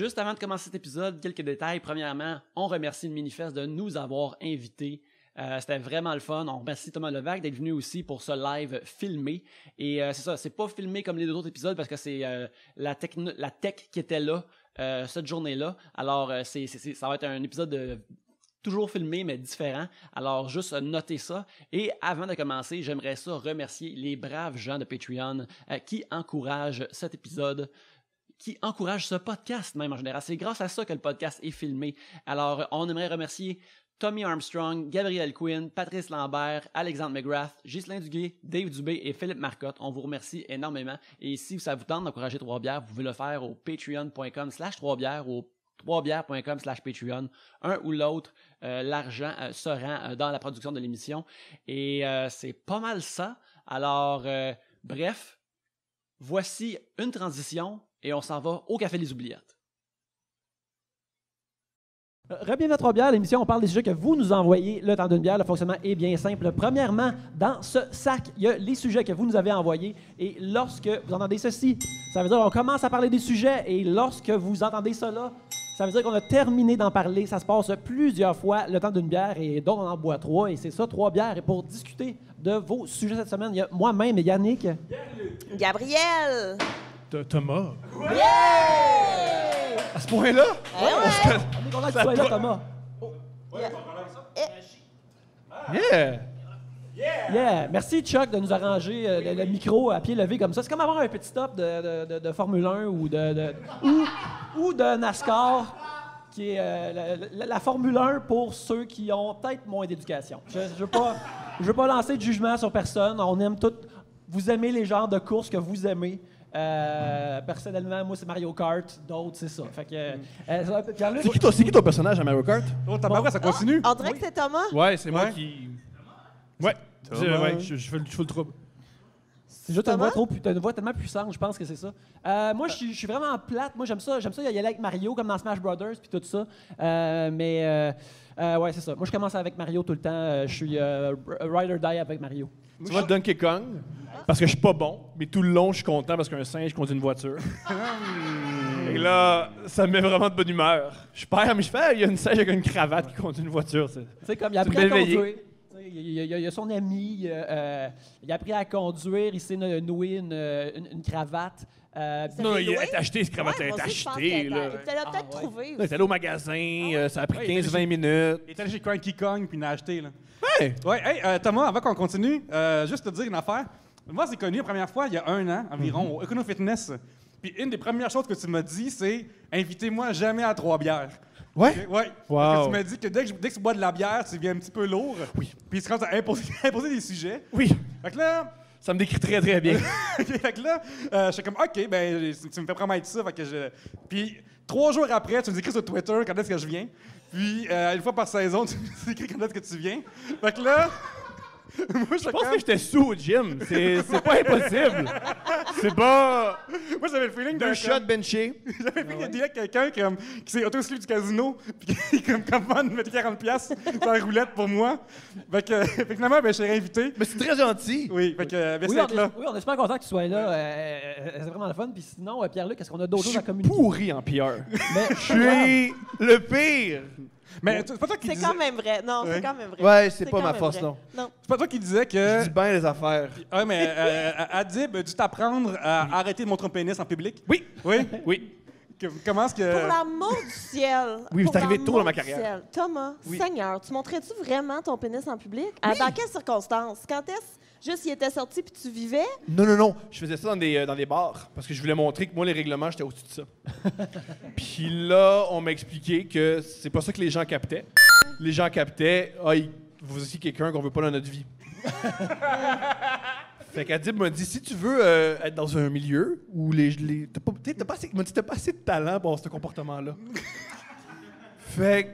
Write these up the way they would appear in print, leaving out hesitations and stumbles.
Juste avant de commencer cet épisode, quelques détails. Premièrement, on remercie le Minifest de nous avoir invités. C'était vraiment le fun. On remercie Thomas Levac d'être venu aussi pour ce live filmé. Et c'est ça, c'est pas filmé comme les deux autres épisodes parce que c'est la tech qui était là cette journée-là. Alors, ça va être un épisode toujours filmé, mais différent. Alors, juste notez ça. Et avant de commencer, j'aimerais ça remercier les braves gens de Patreon qui encouragent cet épisode, qui encouragent ce podcast même en général. C'est grâce à ça que le podcast est filmé. Alors, on aimerait remercier Tommy Armstrong, Gabriel Quinn, Patrice Lambert, Alexandre McGrath, Ghislain Duguay, Dave Dubé et Philippe Marcotte. On vous remercie énormément. Et si ça vous tente d'encourager Trois-Bières, vous pouvez le faire au patreon.com/3bières ou au 3bières.com/Patreon. Un ou l'autre, l'argent se rend dans la production de l'émission. Et c'est pas mal ça. Alors, bref, voici une transition et on s'en va au Café Les Oubliettes. Re-bienvenue à Trois-Bières, l'émission, on parle des sujets que vous nous envoyez le temps d'une bière. Le fonctionnement est bien simple. Premièrement, dans ce sac, il y a les sujets que vous nous avez envoyés. Et lorsque vous entendez ceci, ça veut dire qu'on commence à parler des sujets. Et lorsque vous entendez cela, ça veut dire qu'on a terminé d'en parler. Ça se passe plusieurs fois le temps d'une bière et donc on en boit 3. Et c'est ça, 3 bières. Et pour discuter de vos sujets cette semaine, il y a moi-même et Yannick. Gabriel! Thomas. Yeah! À ce point-là? Ouais. On est content que tu sois là, Thomas. Yeah! Yeah! Merci, Chuck, de nous arranger le micro à pied levé comme ça. C'est comme avoir un petit stop de Formule 1 ou de NASCAR, qui est la Formule 1 pour ceux qui ont peut-être moins d'éducation. Je ne veux pas lancer de jugement sur personne. On aime tous. Vous aimez les genres de courses que vous aimez. Personnellement, moi, c'est Mario Kart. D'autres, c'est ça. Fait que, Pierre-Luc, C'est qui ton personnage à Mario Kart? Oh, ça continue? On dirait que c'est Thomas. Ouais, c'est moi Ouais. qui... Ouais, je fais le trouble. c'est juste une Thomas? t'as une voix tellement puissante, je pense que c'est ça. Moi, je suis vraiment plate. Moi, j'aime ça y aller avec Mario, comme dans Smash Brothers, puis tout ça. Ouais, c'est ça. Moi, je commence avec Mario tout le temps. Je suis ride or die avec Mario. Tu vois Donkey Kong, parce que je suis pas bon, mais tout le long, je suis content parce qu'un singe conduit une voiture. Et là, ça me met vraiment de bonne humeur. Je perds, mais je fais, il y a une singe avec une cravate qui conduit une voiture. Tu sais, comme il a C'est appris à une belle conduire. Il a son ami, il a appris à conduire, il s'est noué une cravate. Non, il loué? est acheté, ce cravate, elle est achetée, là. Tu l'as peut-être ouais. trouvé. Là, il est allé au magasin, ça a pris Ouais, 15-20 minutes. Il est allé chez Cranky Kong puis il l'a acheté, là. Ouais! Ouais, hey, Thomas, avant qu'on continue, juste te dire une affaire. Moi, c'est connu la première fois il y a 1 an environ au Econo Fitness. Puis une des premières choses que tu m'as dit, c'est « Invitez-moi jamais à Trois-Bières ». Ouais? Ok, ouais. Wow. Parce que tu m'as dit que dès que tu bois de la bière, tu deviens un petit peu lourd. Oui. Puis tu commences à imposer des sujets. Oui! Fait que là, Ça me décrit très, très bien. fait que là, je suis comme, OK, ben, tu me fais promettre ça. Fait que Puis, 3 jours après, tu me écris sur Twitter quand est-ce que je viens. Puis, une fois par saison, tu m'écris quand est-ce que tu viens. Fait que là, moi, Je pense que j'étais sous au gym. C'est pas impossible. C'est pas... Moi, j'avais le feeling d'un. 2 shots benchés. J'avais le feeling qu'il y a quelqu'un qui s'est auto-exclu du casino, puis qui, comment, me mettait 40$ sur la roulette pour moi. Fait que finalement, ben, je suis réinvité. Mais c'est très gentil. Oui, fait que, merci Oui, d'être là. on est super content que tu sois là. C'est vraiment le fun. Puis sinon, Pierre-Luc, est-ce qu'on a d'autres choses à communiquer? Pourri en PR. Mais, Je suis le pire. Mais c'est pas toi qui C'est disais. quand même vrai. Non, Ouais. c'est quand même vrai. Ouais, c'est pas quand ma même force, vrai. non. Non. C'est pas toi qui disais que. Je dis bien les affaires. Ah, mais Adib a dû t'apprendre à arrêter de montrer ton pénis en public. Oui. Oui? Oui. Comment est-ce que. Pour l'amour du ciel. Oui, Pour c'est arrivé l'amour tôt dans ma du carrière. ciel. Thomas, Oui. Seigneur, tu montrais-tu vraiment ton pénis en public? Dans quelles circonstances? Quand est-ce juste il était sorti puis tu vivais? Non. Je faisais ça dans des bars parce que je voulais montrer que moi, les règlements, j'étais au-dessus de ça. Puis là, on m'a expliqué que c'est pas ça que les gens captaient. Les gens captaient, vous aussi quelqu'un qu'on veut pas dans notre vie. Fait qu'Adib m'a dit, si tu veux être dans un milieu où t'as pas assez de talent pour avoir ce comportement-là. Fait que,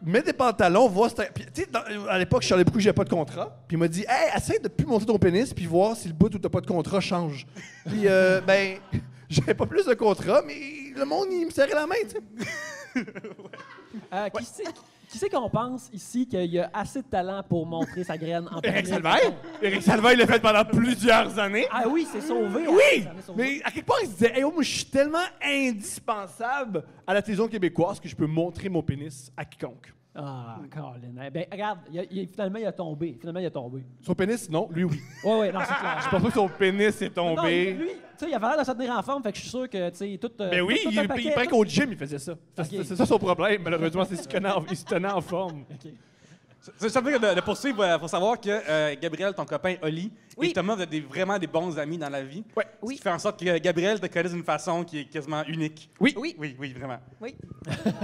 mets des pantalons, vois... Puis, tu sais, à l'époque, je savais beaucoup que j'avais pas de contrat. Puis il m'a dit, hey, essaie de plus monter ton pénis puis voir si le bout où t'as pas de contrat change. Puis, ben, j'avais pas plus de contrat, mais le monde, il me serrait la main, tu sais. Qui c'est qu'on pense ici qu'il y a assez de talent pour montrer sa graine en Éric public? Salvaire? Éric Salvaire, il l'a fait pendant plusieurs années. Ah oui, c'est sauvé. Oui! Ça m'est sauvé. Mais à quelque part, il se disait, hey, moi, je suis tellement indispensable à la télévision québécoise que je peux montrer mon pénis à quiconque. Ah, Colin. Ben, regarde, finalement, il a tombé. Son pénis, non, lui, oui. Oui, non, c'est clair. Je pense pas que son pénis est Non, tombé. lui, tu sais, il avait l'air de se tenir en forme, fait que je suis sûr que, tu sais, tout. Ben oui, il paraît qu'au gym, il faisait ça. C'est ça son problème, malheureusement, c'est qu'il se tenait en forme. OK. Ça veut dire de poursuivre, il faut savoir que Gabriel, ton copain Oli, et Thomas, vous êtes vraiment des bons amis dans la vie. Ouais. Ce qui fait en sorte que Gabriel te connaisse d'une façon qui est quasiment unique. Oui. Oui. Oui, vraiment. Oui.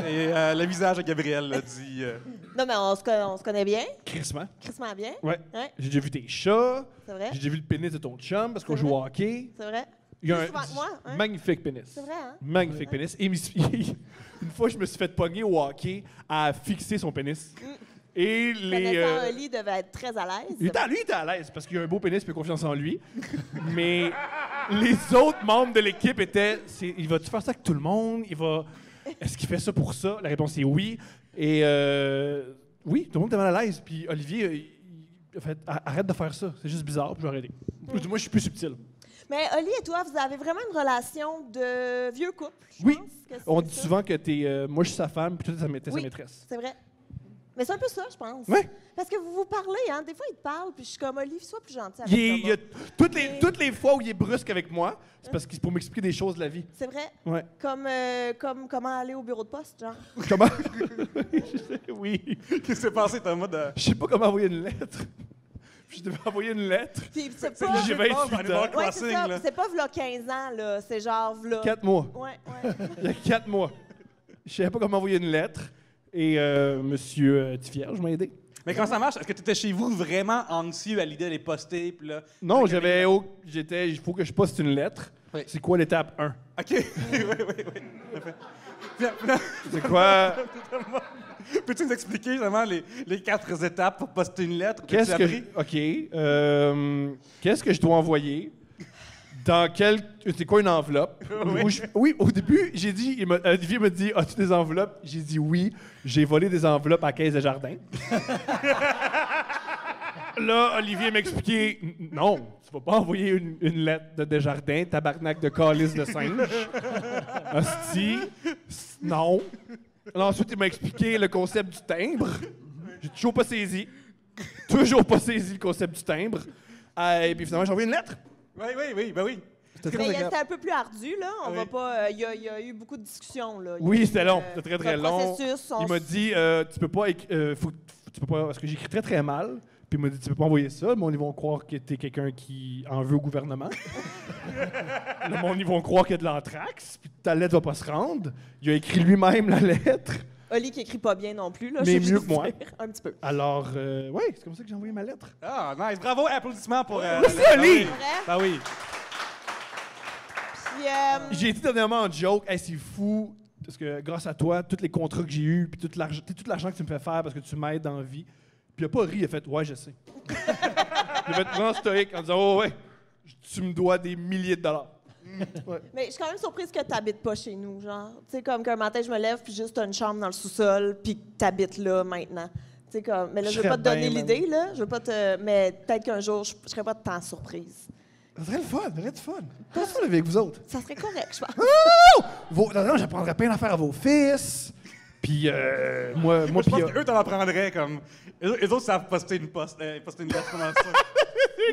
Et le visage de Gabriel là, dit... Non, mais on se connaît bien. Crissement. Crissement bien. Ouais. Ouais, J'ai déjà vu tes chats. c'est vrai. J'ai déjà vu le pénis de ton chum parce qu'on C'est joue au vrai. hockey. C'est vrai. Il y a Plus un souvent que moi, hein? magnifique pénis. C'est vrai, hein? Magnifique pénis. Et une fois, je me suis fait pogner au hockey à fixer son pénis. Et Connaissant Oli devait être très à l'aise. lui, il était à l'aise parce qu'il a un beau pénis et il a confiance en lui. Mais les autres membres de l'équipe étaient il va-tu faire ça avec tout le monde? Est-ce qu'il fait ça pour ça? La réponse est oui. Et oui, tout le monde était mal à l'aise. Puis Olivier, il a fait arrête de faire ça. C'est juste bizarre. Puis j'ai arrêté. Moi, je suis plus subtil. Mais Oli et toi, vous avez vraiment une relation de vieux couple, je Oui. pense que c'est On dit ça. souvent que moi, je suis sa femme, puis toi, t'es sa Oui. maîtresse. C'est vrai. Mais c'est un peu ça, je pense. Ouais. Parce que vous vous parlez, hein? Des fois, il te parle, puis je suis comme, Oli, sois plus gentil avec Il y a Thomas. toutes les fois où il est brusque avec moi, c'est parce que c'est pour m'expliquer des choses de la vie. C'est vrai? Ouais. Comme comment aller au bureau de poste, genre. Comment? Oui. Qu'est-ce qui s'est passé, Thomas? Je sais pas comment envoyer une lettre. Je devais envoyer une lettre. Puis c'est que pas... j'ai Animal 28 ans. Ouais, c'est Crossing, ça. là. Puis c'est pas v'là 15 ans, là. C'est genre v'là... 4 mois. Ouais. Il y a 4 mois. Je savais pas comment envoyer une lettre. Et Monsieur Tifierge m'a aidé. Mais comment ça marche? Est-ce que tu étais chez vous vraiment anxieux à l'idée de les poster? Puis là... Non, il faut que je poste une lettre. Oui. C'est quoi l'étape 1? OK. oui. C'est quoi? Peux-tu nous expliquer justement les 4 étapes pour poster une lettre? Qu'est-ce que je dois envoyer? C'est quoi une enveloppe? Oui, au début, j'ai dit, Olivier m'a dit, as-tu des enveloppes? J'ai dit oui, j'ai volé des enveloppes à Caisse de Jardin. Là, Olivier m'a expliqué, non, tu vas pas envoyer une lettre de Desjardins, tabarnak de calice de singe. Hostie, non. Là, ensuite, il m'a expliqué le concept du timbre. J'ai toujours pas saisi le concept du timbre. Et puis finalement, j'ai envoyé une lettre. Oui, ben oui. C'était très Mais agréable. c'était un peu plus ardu, là. On Oui. va pas... Il y a eu beaucoup de discussions, là. Il y a Oui, eu, c'était long. C'était très, très le long. processus, Il m'a dit, tu peux pas... tu peux pas... Parce que j'écris très, très mal. Puis il m'a dit, tu peux pas envoyer ça. Le monde, ils vont croire que t'es quelqu'un qui en veut au gouvernement. Le monde, ils vont croire qu'il y a de l'anthrax. Puis ta lettre va pas se rendre. Il a écrit lui-même la lettre. Oli qui écrit pas bien non plus, là. Mais je sais mieux juste que moi. dire, un petit peu. Alors, oui, c'est comme ça que j'ai envoyé ma lettre. Ah, nice. Bravo, applaudissements pour... Merci, la- Ali! Vrai? Ben oui. Puis, J'ai dit dernièrement en joke, hey, c'est fou, parce que grâce à toi, tous les contrats que j'ai eus, puis tout l'argent que tu me fais faire parce que tu m'aides dans la vie. Puis il a pas ri, il a fait, ouais, je sais. Il a fait vraiment stoïque en disant, oh ouais, tu me dois des milliers de dollars. Ouais. mais je suis quand même surprise que tu n'habites pas chez nous, genre. Tu sais, comme qu'un matin, je me lève, puis juste t'as une chambre dans le sous-sol, puis que tu habites là maintenant. Tu sais, comme... Mais là, je veux Je pas te serais donner bien, l'idée, là. Je veux pas te... Mais peut-être qu'un jour, je serais pas tant surprise. Ça serait le fun, ça serait le fun. Pas ça avec vous autres. Ça serait correct, je pense. Non, j'apprendrais plein d'affaires à vos fils. Puis moi Je puis pense qu'eux t'en apprendraient comme... Les autres savent poster une lettre comme ça.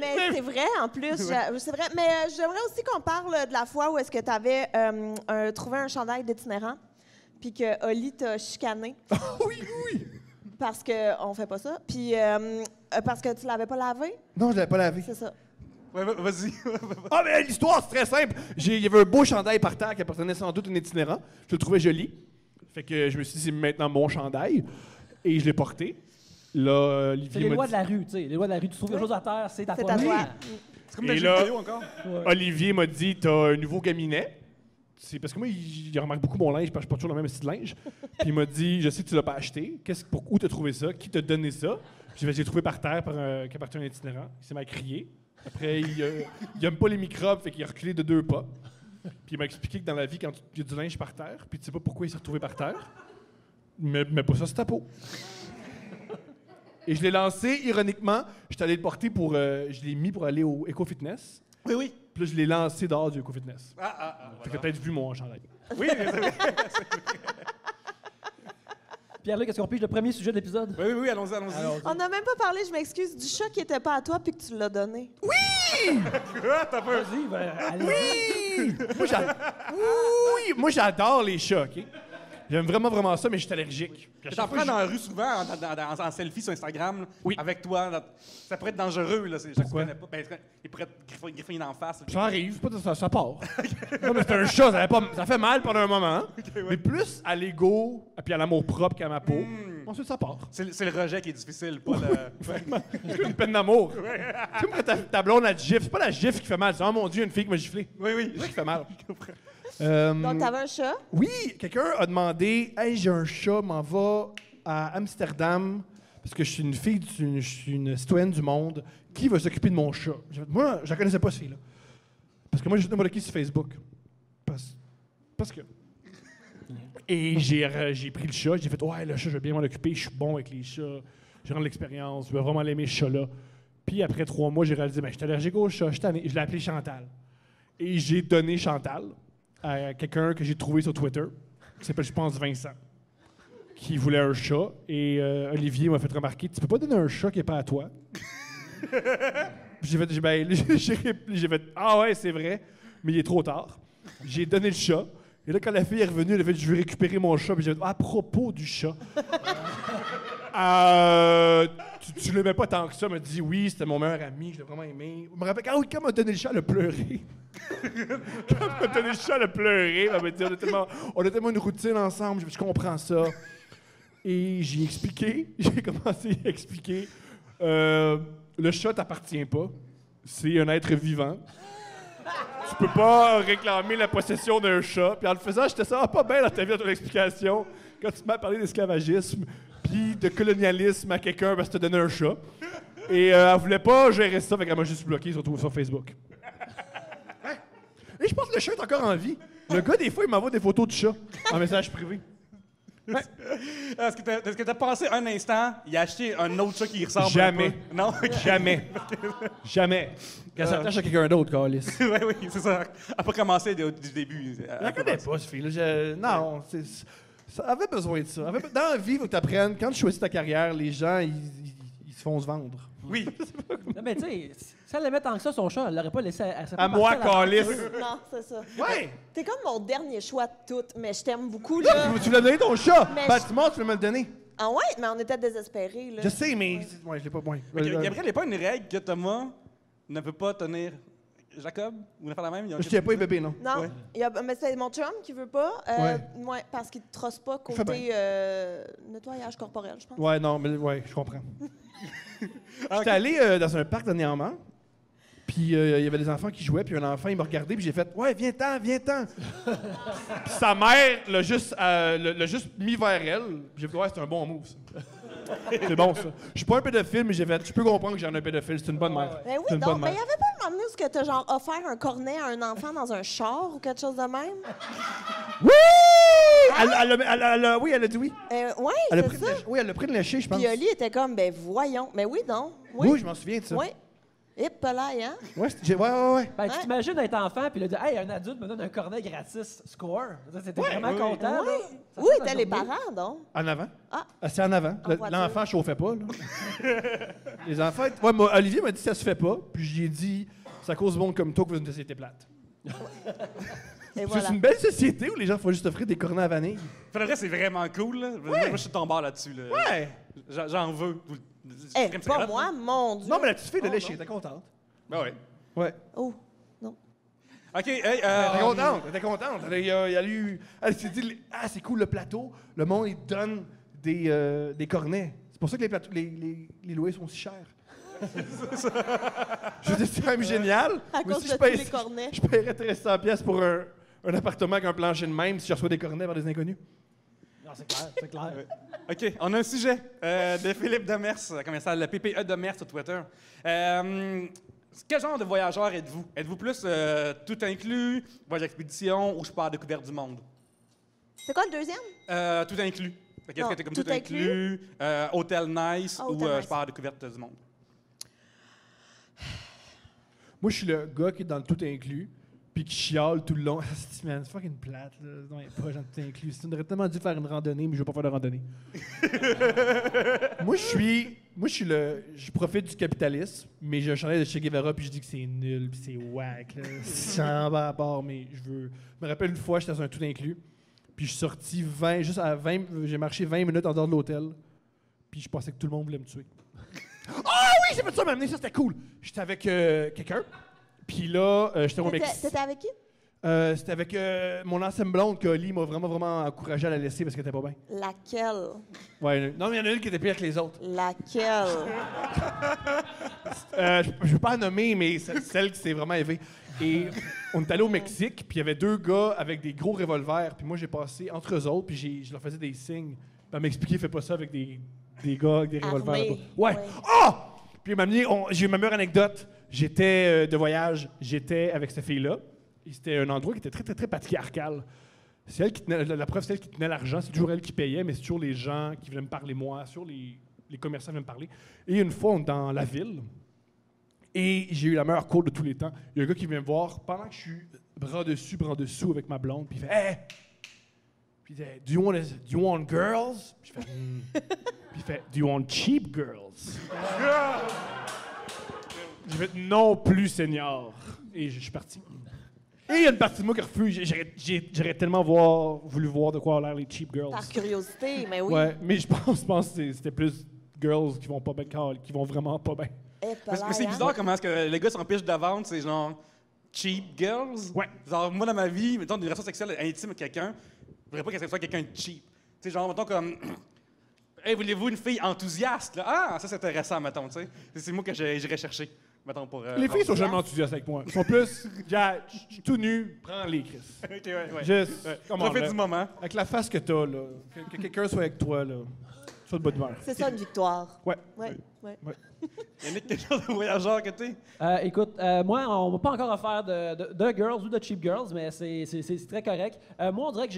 Mais c'est vrai, en plus. C'est vrai. Mais j'aimerais aussi qu'on parle de la fois où est-ce que tu avais trouvé un chandail d'itinérant, puis que Oli t'a chicané. oui. Parce qu'on fait pas ça. Puis parce que tu l'avais pas lavé. Non, je l'avais pas lavé. C'est ça. Ouais, vas-y. Ah, mais l'histoire, c'est très simple. Il y avait un beau chandail par terre qui appartenait sans doute à un itinérant. Je le trouvais joli. Fait que je me suis dit, c'est maintenant mon chandail. Et je l'ai porté. Là, C'est Olivier les m'a lois dit... de la rue, tu sais. Les lois de la rue. Tu trouves quelque chose à terre, c'est à C'est toi. à toi. C'est comme Et dans le là- jeu vidéo encore. Olivier m'a dit, t'as un nouveau gaminet. C'est parce que moi, il remarque beaucoup mon linge, parce que je porte toujours le même style de linge. Puis il m'a dit, je sais que tu l'as pas acheté. Où t'as trouvé ça? Qui t'a donné ça? Puis j'ai trouvé par terre qui appartient à un itinérant. Il s'est m'a crié. Après, il aime pas les microbes, fait qu'il a reculé de 2 pas. Puis il m'a expliqué que dans la vie, quand il y a du linge par terre, puis tu sais pas pourquoi il s'est retrouvé par terre, Mais pas ça sur ta peau. Et je l'ai lancé, ironiquement, j'étais allé le porter pour... je l'ai mis pour aller au Eco Fitness. Oui, oui. Puis là, je l'ai lancé dehors du Eco Fitness. T'as Voilà. peut-être vu mon chandail. Oui, c'est vrai. Pierre-Luc, est-ce qu'on pige le premier sujet de l'épisode? Oui, oui, oui, allons-y. On n'a même pas parlé, je m'excuse, du chat qui était pas à toi puis que tu l'as donné. T'as peur. Vas-y, ben, allez. Moi, j'adore les chats, OK? J'aime vraiment, vraiment ça, mais je suis allergique. Puis à T'en chaque fois, prends dans la rue souvent, en selfie sur Instagram, là, Oui. avec toi. Ça pourrait être dangereux, là. C'est des gens que tu Pourquoi? connais pas. Ben, il pourrait te griffonner en face. Ça arrive, pas de ça part. Non, mais c'est un chat, ça fait mal pendant un moment. Mais plus à l'ego et à l'amour-propre qu'à ma peau, ensuite ça part. C'est le rejet qui est difficile, pas le... C'est une peine d'amour. Tu sais, quand ta blonde, elle te gifle, c'est pas la gifle qui fait mal, c'est « Oh mon Dieu, une fille qui m'a giflé Oui, ». oui. C'est ça qui fait mal. Donc, t'avais un chat? Oui, quelqu'un a demandé « Hey, j'ai un chat, m'en va à Amsterdam parce que je suis une fille, je suis une citoyenne du monde. Qui va s'occuper de mon chat? » Moi, je la connaissais pas, cette fille-là. Parce que moi, j'ai n'importe qui sur Facebook. Parce que... Et j'ai pris le chat, j'ai fait « Ouais, le chat, je vais bien m'en occuper, je suis bon avec les chats, j'ai vraiment de l'expérience, je vais vraiment l'aimer, ce chat-là. » Puis après 3 mois, j'ai réalisé « Ben, je suis allergique au chat, je suis tanné. » Je l'ai appelé Chantal. Et j'ai donné Chantal à quelqu'un que j'ai trouvé sur Twitter, qui s'appelle, je pense, Vincent, qui voulait un chat. Et Olivier m'a fait remarquer, tu peux pas donner un chat qui n'est pas à toi. J'ai fait, ah ouais, c'est vrai, mais il est trop tard. J'ai donné le chat. Et là, quand la fille est revenue, elle a fait, je vais récupérer mon chat. Puis j'ai fait, à propos du chat, tu l'aimais pas tant que ça. Elle m'a dit, oui, c'était mon meilleur ami, je l'ai vraiment aimé. Je me rappelle, quand elle m'a donné le chat, elle a pleuré. Quand elle m'a donné le chat, elle a pleuré. Elle m'a dit, on a tellement une routine ensemble, je comprends ça. Et j'ai expliqué, j'ai commencé à expliquer. Le chat t'appartient pas. C'est un être vivant. Tu peux pas réclamer la possession d'un chat. Puis en le faisant, j'étais ça pas bien dans ta vie, dans ton explication. Quand tu m'as parlé d'esclavagisme, puis de colonialisme à quelqu'un parce que tu donné un chat. Et elle voulait pas gérer ça, fait qu'elle m'a juste bloqué sur Facebook. Ouais. Et je pense que le chat est encore en vie. Le gars, des fois, il m'envoie des photos du chat en message privé. Ouais. Est-ce que t'as pensé un instant, il a acheté un autre chat qui y ressemble Jamais. un peu? Non? Jamais. Jamais. Quand ça attache à quelqu'un d'autre, Carlis. Oui, oui, c'est ça. Elle n'a pas commencé du début. Je la connais pas, ce fille-là. Non, ça avait besoin de ça. Dans la vie, il faut que tu apprennes, quand tu choisis ta carrière, les gens, ils se font se vendre. Oui. Non, mais tu sais, si elle l'aimait tant que ça, son chat, elle l'aurait pas laissé À moi, Carlis. Non, c'est ça. Ouais! T'es comme mon dernier choix de toutes, mais je t'aime beaucoup, là. Tu l'as donné ton chat! Mais Bâtiment, tu veux me le donner. Ah ouais? Mais on était désespérés, là. Je sais, mais. Ouais, je l'ai pas. Ouais. Gabriel, il n'y a pas une règle que Thomas ne peut pas tenir Jacob? Ou ne faire la même? Je tiens pas les bébés, non. Non, Ouais. Mais c'est mon chum qui veut pas. Ouais, parce qu'il ne trosse pas Il fait côté nettoyage corporel, je pense. Ouais, non, mais ouais, je comprends. J'étais allé dans un parc dernièrement, puis il y avait des enfants qui jouaient, puis un enfant, il m'a regardé, puis j'ai fait « Ouais, viens-t'en, viens-t'en! » Puis sa mère l'a juste mis vers elle, puis j'ai fait « Ouais, c'est un bon move, ça. » C'est bon, ça. Je suis pas un pédophile, mais j'ai fait « Je peux comprendre que j'ai un pédophile, c'est une bonne mère. Ben oui, C'est une donc, bonne mais il mère. n'y avait pas un moment donné où tu as genre offert un cornet à un enfant dans un char ou quelque chose de même? Oui! Oui, elle a dit oui. Ouais, Elle a c'est pris ça. oui, elle a pris de lécher, je pense. Puis Oli était comme, ben voyons. Mais oui, donc. Oui, je m'en souviens de ça. Oui. Et pelaille, hein? Ouais, ouais. Ben, tu Ouais. t'imagines être enfant, puis là, dire, hey, un adulte me donne un cornet gratis, score. C'était vraiment oui, content. Oui. là. Ça Oui, fait ta t'as les journée. parents, donc. En avant. Ah. C'est en avant. En voiture. L'enfant chauffait pas, là. Les enfants. Ouais, Olivier m'a dit que ça se fait pas. Puis j'ai dit, c'est à cause de monde comme toi que vous êtes une société plate. Et Parce que voilà. c'est une belle société où les gens font juste offrir des cornets à vanille. Pour le vrai, c'est vraiment cool. Là. Moi, je suis tombé là-dessus. Là. Ouais. J'en veux. Eh, C'est pas hot, moi, là. mon Dieu. Non, mais la petite fille de Oh, lécher, non. t'es contente. Ben ouais. Ouais. Oh, non. OK, hey, T'es contente, t'es contente. Elle s'est dit, ah, c'est cool le plateau. Le monde, il donne des cornets. C'est pour ça que les loyers sont si chers. Je veux dire, c'est quand même génial. À Moi, cause si de je tous paye- les cornets. Je paierais 1300 pièces pour un appartement avec un plancher de même si je reçois des cornets par des inconnus. Non, c'est clair, c'est clair. OK, on a un sujet de Philippe Demers, commercial le PPE Demers sur Twitter. Quel genre de voyageur êtes-vous? Êtes-vous plus tout inclus, voyage d'expédition ou je pars à la découverte du monde? C'est quoi le deuxième? Tout inclus. Fait qu'est-ce Non, que t'es comme tout tout inclus, hôtel nice Ah, ou hôtel nice. je pars à la découverte du monde? Moi, je suis le gars qui est dans le tout inclus, puis qui chiale tout le long. Asti, man, c'est fucking plate, là. Non, il n'y a pas genre tout inclus. On aurait tellement dû faire une randonnée, mais je veux pas faire de randonnée. Je profite du capitalisme, mais j'ai un chandail de Che Guevara, puis je dis que c'est nul, puis c'est whack, là. C'est en bas à part, mais je me rappelle une fois, j'étais dans un tout inclus, puis je suis sorti j'ai marché 20 minutes en dehors de l'hôtel, puis je pensais que tout le monde voulait me tuer. Ah oui, j'ai fait ça m'amener, ça c'était cool. J'étais avec quelqu'un, puis là, j'étais au Mexique. T'étais avec qui? C'était avec mon ancienne blonde que Oli m'a vraiment encouragé à la laisser parce qu'elle était pas bien. Laquelle? Ouais, non, mais il y en a une qui était pire que les autres. Laquelle? Je veux pas la nommer, mais celle qui s'est vraiment élevée. Et on est allé au Mexique, puis il y avait 2 gars avec des gros revolvers, puis moi j'ai passé entre eux autres, puis je leur faisais des signes. Puis elle m'expliquait, fais pas ça avec des gars avec des revolvers. Armés. Ouais. Ah! Puis j'ai eu ma meilleure anecdote. J'étais de voyage, j'étais avec cette fille-là. Et c'était un endroit qui était très, très, très patriarcal. C'est elle qui tenait, la preuve, c'est elle qui tenait l'argent. C'est toujours elle qui payait, mais c'est toujours les gens qui venaient me parler, moi. Sur les commerçants venaient me parler. Et une fois, on est dans la ville. Et j'ai eu la meilleure cour de tous les temps. Il y a un gars qui vient me voir pendant que je suis bras dessus, bras dessous avec ma blonde. Puis il fait « Hey! » Puis il fait « Do you want girls? » Puis je fais Puis il fait « Do you want cheap girls? » J'ai fait « Non plus, Seigneur. » Et je suis parti. Et il y a une partie de moi qui refuse. J'aurais tellement voulu voir de quoi ont l'air les cheap girls. Par curiosité, mais oui. Ouais, mais je pense que c'était plus girls qui vont pas bien, qui vont vraiment pas bien. Mais c'est bizarre comment est-ce que les gars s'empêchent de vendre, c'est genre cheap girls. Ouais. Genre, moi, dans ma vie, mettons, des relations sexuelles intimes avec quelqu'un, je voudrais pas que ce soit quelqu'un de cheap. Tu sais, genre, mettons, comme. Hey, voulez-vous une fille enthousiaste? Là? Ah, ça, c'est intéressant, mettons, tu sais. C'est moi que j'irais chercher. Mettons, pour, Les filles sont jamais enthousiastes avec moi. Ils sont plus, je suis tout nu, prends-les, Chris. OK, ouais. Juste, comment Profite du moment. Avec la face que t'as, là. Que quelqu'un soit avec toi, là. Sois de bonne humeur. C'est ça une victoire. Ouais. Ouais. Yannick, quel genre de voyageur que t'es? Écoute, moi, on m'a pas encore offert de girls ou de cheap girls, mais c'est très correct. Moi, on dirait que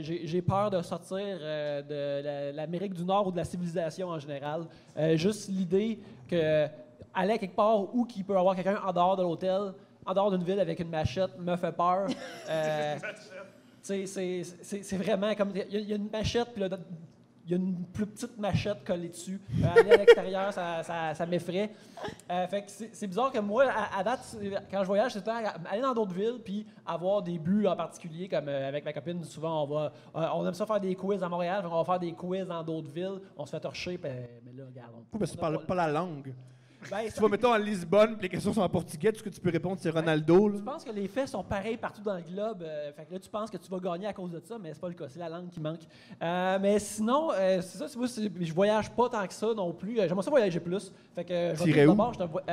j'ai peur de sortir de l'Amérique du Nord ou de la civilisation en général. Juste l'idée que aller quelque part où il peut y avoir quelqu'un en dehors de l'hôtel, en dehors d'une ville avec une machette, me fait peur. C'est vraiment comme... Il y a une machette, puis là, il y a une plus petite machette collée dessus. Aller à l'extérieur, ça m'effraie. Fait que c'est bizarre que moi, à date, quand je voyage, c'est tout le temps aller dans d'autres villes puis avoir des buts en particulier, comme avec ma copine, souvent, on aime ça faire des quiz à Montréal, on va faire des quiz dans d'autres villes, on se fait torcher, mais là, regarde. Parce que tu parles pas la langue. Ben, Tu vas, mettons, à Lisbonne, puis les questions sont en portugais, tout ce que tu peux répondre, c'est Ronaldo, là. je pense que les faits sont pareils partout dans le globe. Fait que là, tu penses que tu vas gagner à cause de ça, mais c'est pas le cas. C'est la langue qui manque. Mais sinon, c'est ça. Moi, je voyage pas tant que ça non plus. J'aimerais ça voyager plus. Fait que je vais T'irais où? d'abord, je te vois.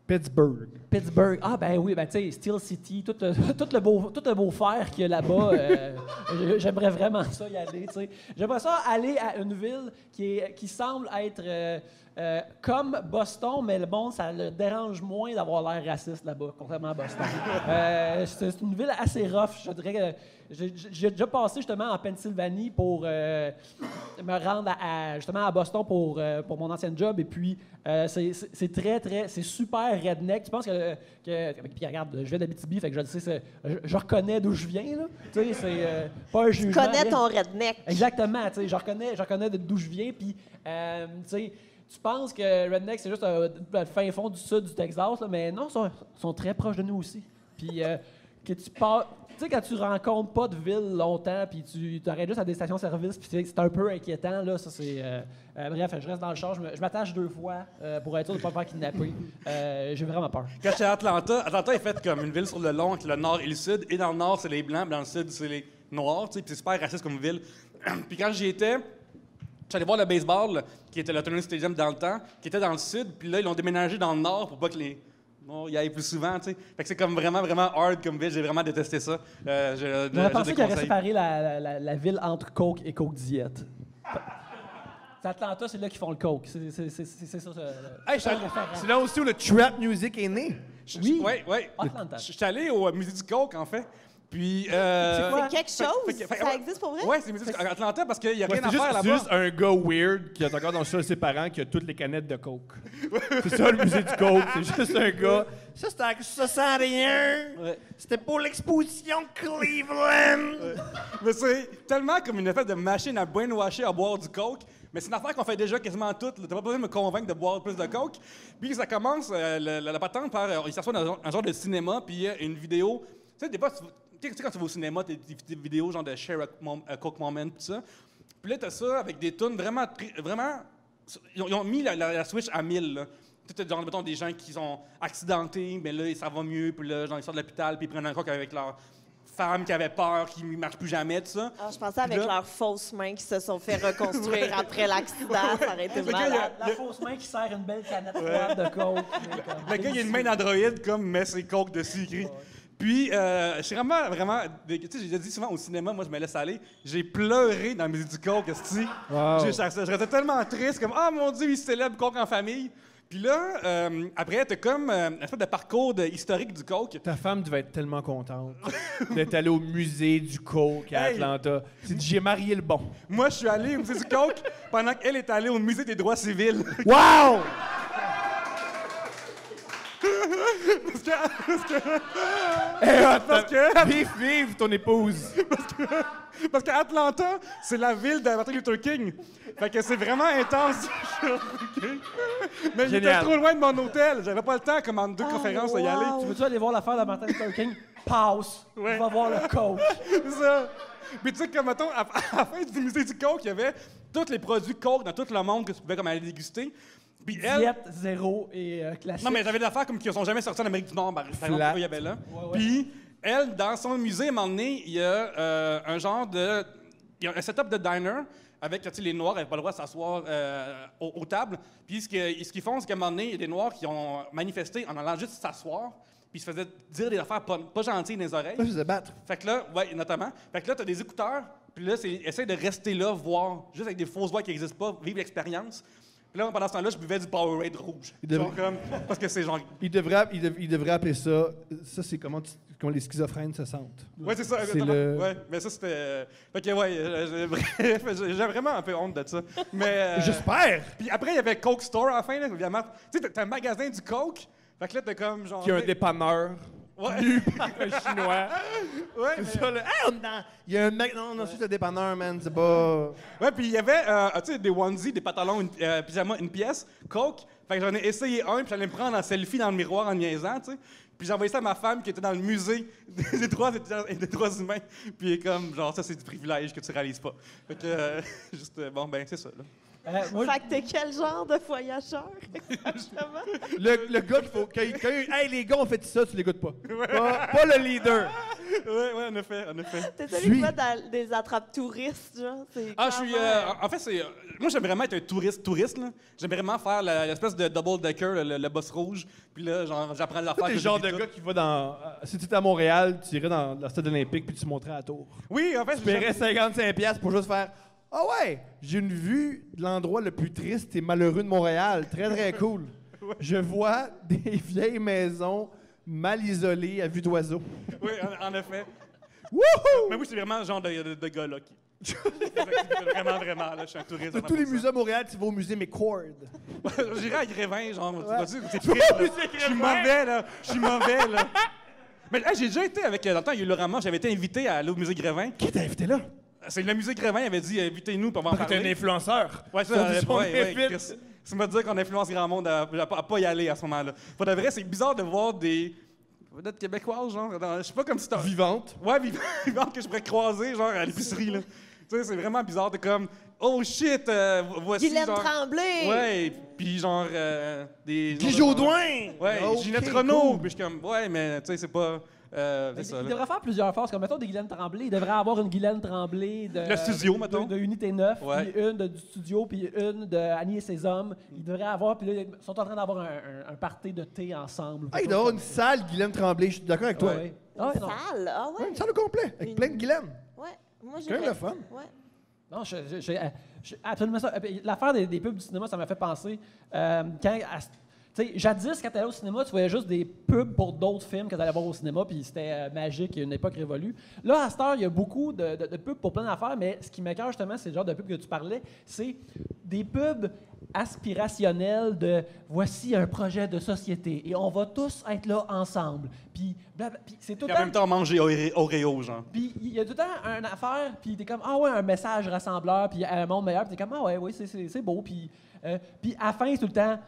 Pittsburgh. Pittsburgh. Ah, ben oui, ben tu sais, Steel City, tout le beau fer qu'il y a là-bas. J'aimerais vraiment ça y aller, tu sais. J'aimerais ça aller à une ville qui semble être comme Boston, mais le monde, ça le dérange moins d'avoir l'air raciste là-bas, contrairement à Boston. C'est une ville assez rough, je dirais que j'ai déjà passé justement en Pennsylvanie pour me rendre justement à Boston pour mon ancien job, et puis c'est c'est super redneck. Tu penses que puis regarde, je viens d'Abitibi, fait que je le sais, je reconnais d'où je viens, là. Tu sais, c'est pas un jugement. Tu connais rien. ton redneck. Exactement, tu sais, je reconnais d'où je viens, puis tu sais, tu penses que redneck, c'est juste le fin fond du sud du Texas, là, mais non, ils sont très proches de nous aussi. Puis que tu pars... Tu sais, quand tu rencontres pas de ville longtemps, puis tu t'arrêtes juste à des stations-service, puis c'est un peu inquiétant, là, ça c'est... bref, je reste dans le char, je m'attache 2 fois pour être sûr de ne pas me faire kidnapper. J'ai vraiment peur. Quand j'étais à Atlanta est faite comme une ville sur le long, entre le nord et le sud. Et dans le nord, c'est les blancs, puis dans le sud, c'est les noirs, tu sais, puis c'est super raciste comme ville. Puis quand j'y étais, j'allais voir le baseball, qui était l'Automne Stadium dans le temps, qui était dans le sud, puis là, ils l'ont déménagé dans le nord pour pas que les... Non, il y aille plus souvent, tu sais. Fait que c'est comme vraiment, vraiment hard comme ville. J'ai vraiment détesté ça. J'aurais pensé qu'il aurait séparé la ville entre Coke et Coke Diet. C'est Atlanta, c'est là qu'ils font le Coke. C'est ça. Hey, c'est là aussi où le trap music est né. Oui. Oui. Atlanta. Je suis allé au musée du Coke, en fait. Puis. C'est quelque chose? Fait- Ça existe pour vrai? Ouais, c'est musique Atlanta parce qu'il n'y a Ouais, rien à c'est faire juste là-bas. un gars weird qui est encore dans le sol de ses parents qui a toutes les canettes de Coke. C'est ça le musée du Coke. C'est juste un gars. Ça sent rien. Ouais. C'était pour l'exposition Cleveland. Mais c'est tellement comme une espèce de machine à brainwasher à boire du coke. Mais c'est une affaire qu'on fait déjà quasiment toutes. T'as pas besoin de me convaincre de boire plus de coke. Puis ça commence, la patente, par. Il s'assoit dans un genre de cinéma, puis il y a une vidéo. Tu sais, des fois, tu sais, quand tu vas au cinéma, t'as des vidéos genre de share a coke moment, tout ça. Puis là, t'as ça avec des tunes vraiment. Ils ont mis la Switch à 1000, là. Tu sais, genre, mettons, des gens qui sont accidentés, mais là, ça va mieux, puis là, genre, ils sortent de l'hôpital, puis ils prennent un coke avec leur femme qui avait peur, qui ne marche plus jamais, tout ça. Alors, je pensais avec Là- leurs fausses mains qui se sont fait reconstruire après l'accident. Ça aurait été Le gars, malade. La fausse main qui sert une belle canette froide de coke. Le gars, il a une main d'androïde, comme, mais c'est coke dessus, écrit. Puis, je suis vraiment... Tu sais, j'ai déjà dit souvent au cinéma, moi, je me laisse aller. J'ai pleuré dans la musique du coke, esti. Wow. Je restais tellement triste, comme, ah, mon Dieu, ils célèbrent coke en famille. Puis là, après, t'as comme un espèce de parcours historique du coke. Ta femme devait être tellement contente d'être allée au musée du Coke à Hey! Atlanta. C'est dit, j'ai marié le bon. Moi, je suis allé au musée du coke pendant qu'elle est allée au musée des droits civils. Wow! Parce que... Vive ton épouse. Parce qu'Atlanta, c'est la ville de Martin Luther King. Fait que c'est vraiment intense. OK? Mais il était Génial. trop loin de mon hôtel. J'avais pas le temps, comme en 2 conférences, d'y aller. wow. Tu veux-tu aller voir l'affaire de Martin Luther King? Pause. Ouais. Va voir le coke. C'est ça. Puis tu sais, comme mettons, à la fin du musée du Coke, il y avait tous les produits Coke dans tout le monde que tu pouvais comme aller déguster. Puis elle... Diète, zéro et classique. Non, mais j'avais des affaires comme qui ne sont jamais sorties en Amérique du Nord, par exemple, Flat. il y avait là. Ouais. Puis elle, dans son musée, à un moment donné, il y a un genre de... Il y a un setup de diner avec, tu sais, les Noirs n'avaient pas le droit de s'asseoir aux tables. Puis ce qu'ils font, c'est qu'à un moment donné, il y a des Noirs qui ont manifesté en allant juste s'asseoir, puis ils se faisaient dire des affaires pas gentilles dans les oreilles. Là, je faisais battre. Fait que là, ouais, notamment. Fait que là, t'as des écouteurs, puis là, essaye de rester là, voir, juste avec des fausses voix qui n'existent pas, vivre l'expérience. Puis là, pendant ce temps-là, je buvais du Powerade rouge. Il devrait- Genre comme, parce que c'est genre... Il devrait appeler ça. Ça, c'est comment les schizophrènes se sentent. Ouais, c'est ça, C'est exactement. le- Ouais, mais ça, c'était... Fait que, ouais, bref, j'ai vraiment un peu honte de ça. Mais... J'espère Puis après, il y avait Coke Store à la fin, là, évidemment. Tu sais, t'as un magasin du Coke, fait que là, t'as comme genre... qu'il y a un dépanneur Ouais, nu par un Chinois. ouais, C'est ça, là. Ah, il y a un mec. Non, c'est un dépanneur, man. C'est pas. ouais, puis il y avait, tu sais, des onesies, des pantalons, pyjama, une pièce, Coke. Fait que j'en ai essayé un, puis j'allais me prendre en selfie dans le miroir en niaisant, tu sais. Puis j'ai envoyé ça à ma femme qui était dans le musée des droits humains. Puis elle est comme, genre, ça, c'est du privilège que tu réalises pas. Fait que, juste, bon, ben, c'est ça, là. Moi, Fait que t'es quel genre de voyageur? Exactement. Le gars qu'il faut. Hey, les gars ont fait ça, tu l'écoutes pas. Pas le leader. Ouais, en effet. T'es celui qui va dans des attrapes touristes, genre? C'est Ah, je suis. clairement, En fait, c'est. Moi, j'aime vraiment être un touriste, là. J'aime vraiment faire l'espèce de double-decker, le boss rouge. Puis là, genre, j'apprends des affaires. T'es que le genre de j'oublie gars toutes. qui va dans. Si tu étais à Montréal, tu irais dans le stade olympique puis tu monterais à la tour. Oui, en fait, Tu paierais 55$ pour juste faire. Ah ouais, j'ai une vue de l'endroit le plus triste et malheureux de Montréal. Très, très cool. Je vois des vieilles maisons mal isolées à vue d'oiseau. Oui, en effet. Wouhou! Mais oui, c'est vraiment le genre de gars, là. Vraiment, là, je suis un touriste. De tous les musées à Montréal, tu vas au musée McCord. J'irai à Grévin, genre, vois-tu, c'est Tu vas triste, au là. musée Je suis Grévin? mauvais, là. Je suis mauvais, là. Mais hey, j'ai déjà été avec. Dans le temps, il y a eu le Rama, j'avais été invité à aller au musée Grévin. Qui t'a invité là? C'est le musée Grévin, il avait dit invitez-nous pour en Parce que t'es un parler. influenceur. Ouais, Son ça, invite. Chris. Ça m'a dit qu'on influence grand monde à pas y aller à ce moment-là. Pour de vrai, c'est bizarre de voir des vedettes québécoises, genre. Je sais pas comme si t'as. Vivante. Ouais, vivante que je pourrais croiser, genre, à l'épicerie, là. Tu sais, c'est vraiment bizarre. T'es comme, oh shit, voici. Guylaine genre... Tremblay! Ouais, puis genre, des. Guy Jodoin! Ouais, Ok, Ginette Renault. cool. Puis je suis comme, ouais, mais tu sais, c'est pas. C'est ça, il là. devrait faire plusieurs phases. Comme, mettons, des Guylaine Tremblay. Il devrait avoir une Guylaine Tremblay de... Le studio, mettons. De Unité 9, Ouais. puis une du studio, puis une de Annie et ses hommes. Il devrait avoir... Puis là, ils sont en train d'avoir un party de thé ensemble. Ah, il doit y avoir une salle Guylaine Tremblay. Je suis d'accord avec toi. Ouais. Ah, ouais, non. Sale, ah ouais? Ouais, une salle au complet, avec plein de Guylaine. Ouais. Moi, C'est quand même le fun. Ouais. Non, absolument ça. L'affaire des pubs du cinéma, ça m'a fait penser. Quand sais, jadis, quand tu allais au cinéma, tu voyais juste des pubs pour d'autres films que tu allais voir au cinéma, puis c'était magique, une époque révolue. Là, à cette heure, il y a beaucoup de pubs pour plein d'affaires, mais ce qui m'écoeure justement, c'est le genre de pub que tu parlais, c'est des pubs aspirationnels de « voici un projet de société et on va tous être là ensemble ». Puis c'est tout Puis le en même temps, on mange des Oreos, genre. puis il y a tout le temps une affaire, puis t'es comme ah ouais, un message rassembleur, puis un monde meilleur, puis t'es comme ah ouais, oui, c'est beau, puis à la fin c'est tout le temps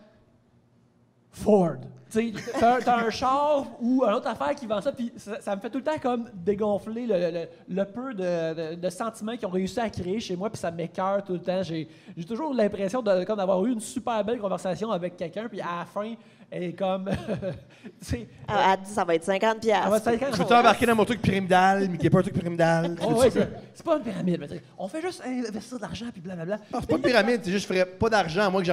Ford. Tu sais, t'as un char ou une autre affaire qui vend ça, puis ça me fait tout le temps comme dégonfler le peu de sentiments qu'ils ont réussi à créer chez moi, puis ça m'écoeure tout le temps. J'ai toujours l'impression comme d'avoir eu une super belle conversation avec quelqu'un, puis à la fin, elle est comme. Tu sais, Elle dit ça va être 50 ça va être 50. Je veux t'embarquer dans mon truc pyramidal, mais qui n'est pas un truc pyramidal. Oh, ouais, c'est pas une pyramide. Mais on fait juste investir de l'argent puis blablabla. Non, c'est pas une pyramide, c'est juste je ferais pas d'argent à moi que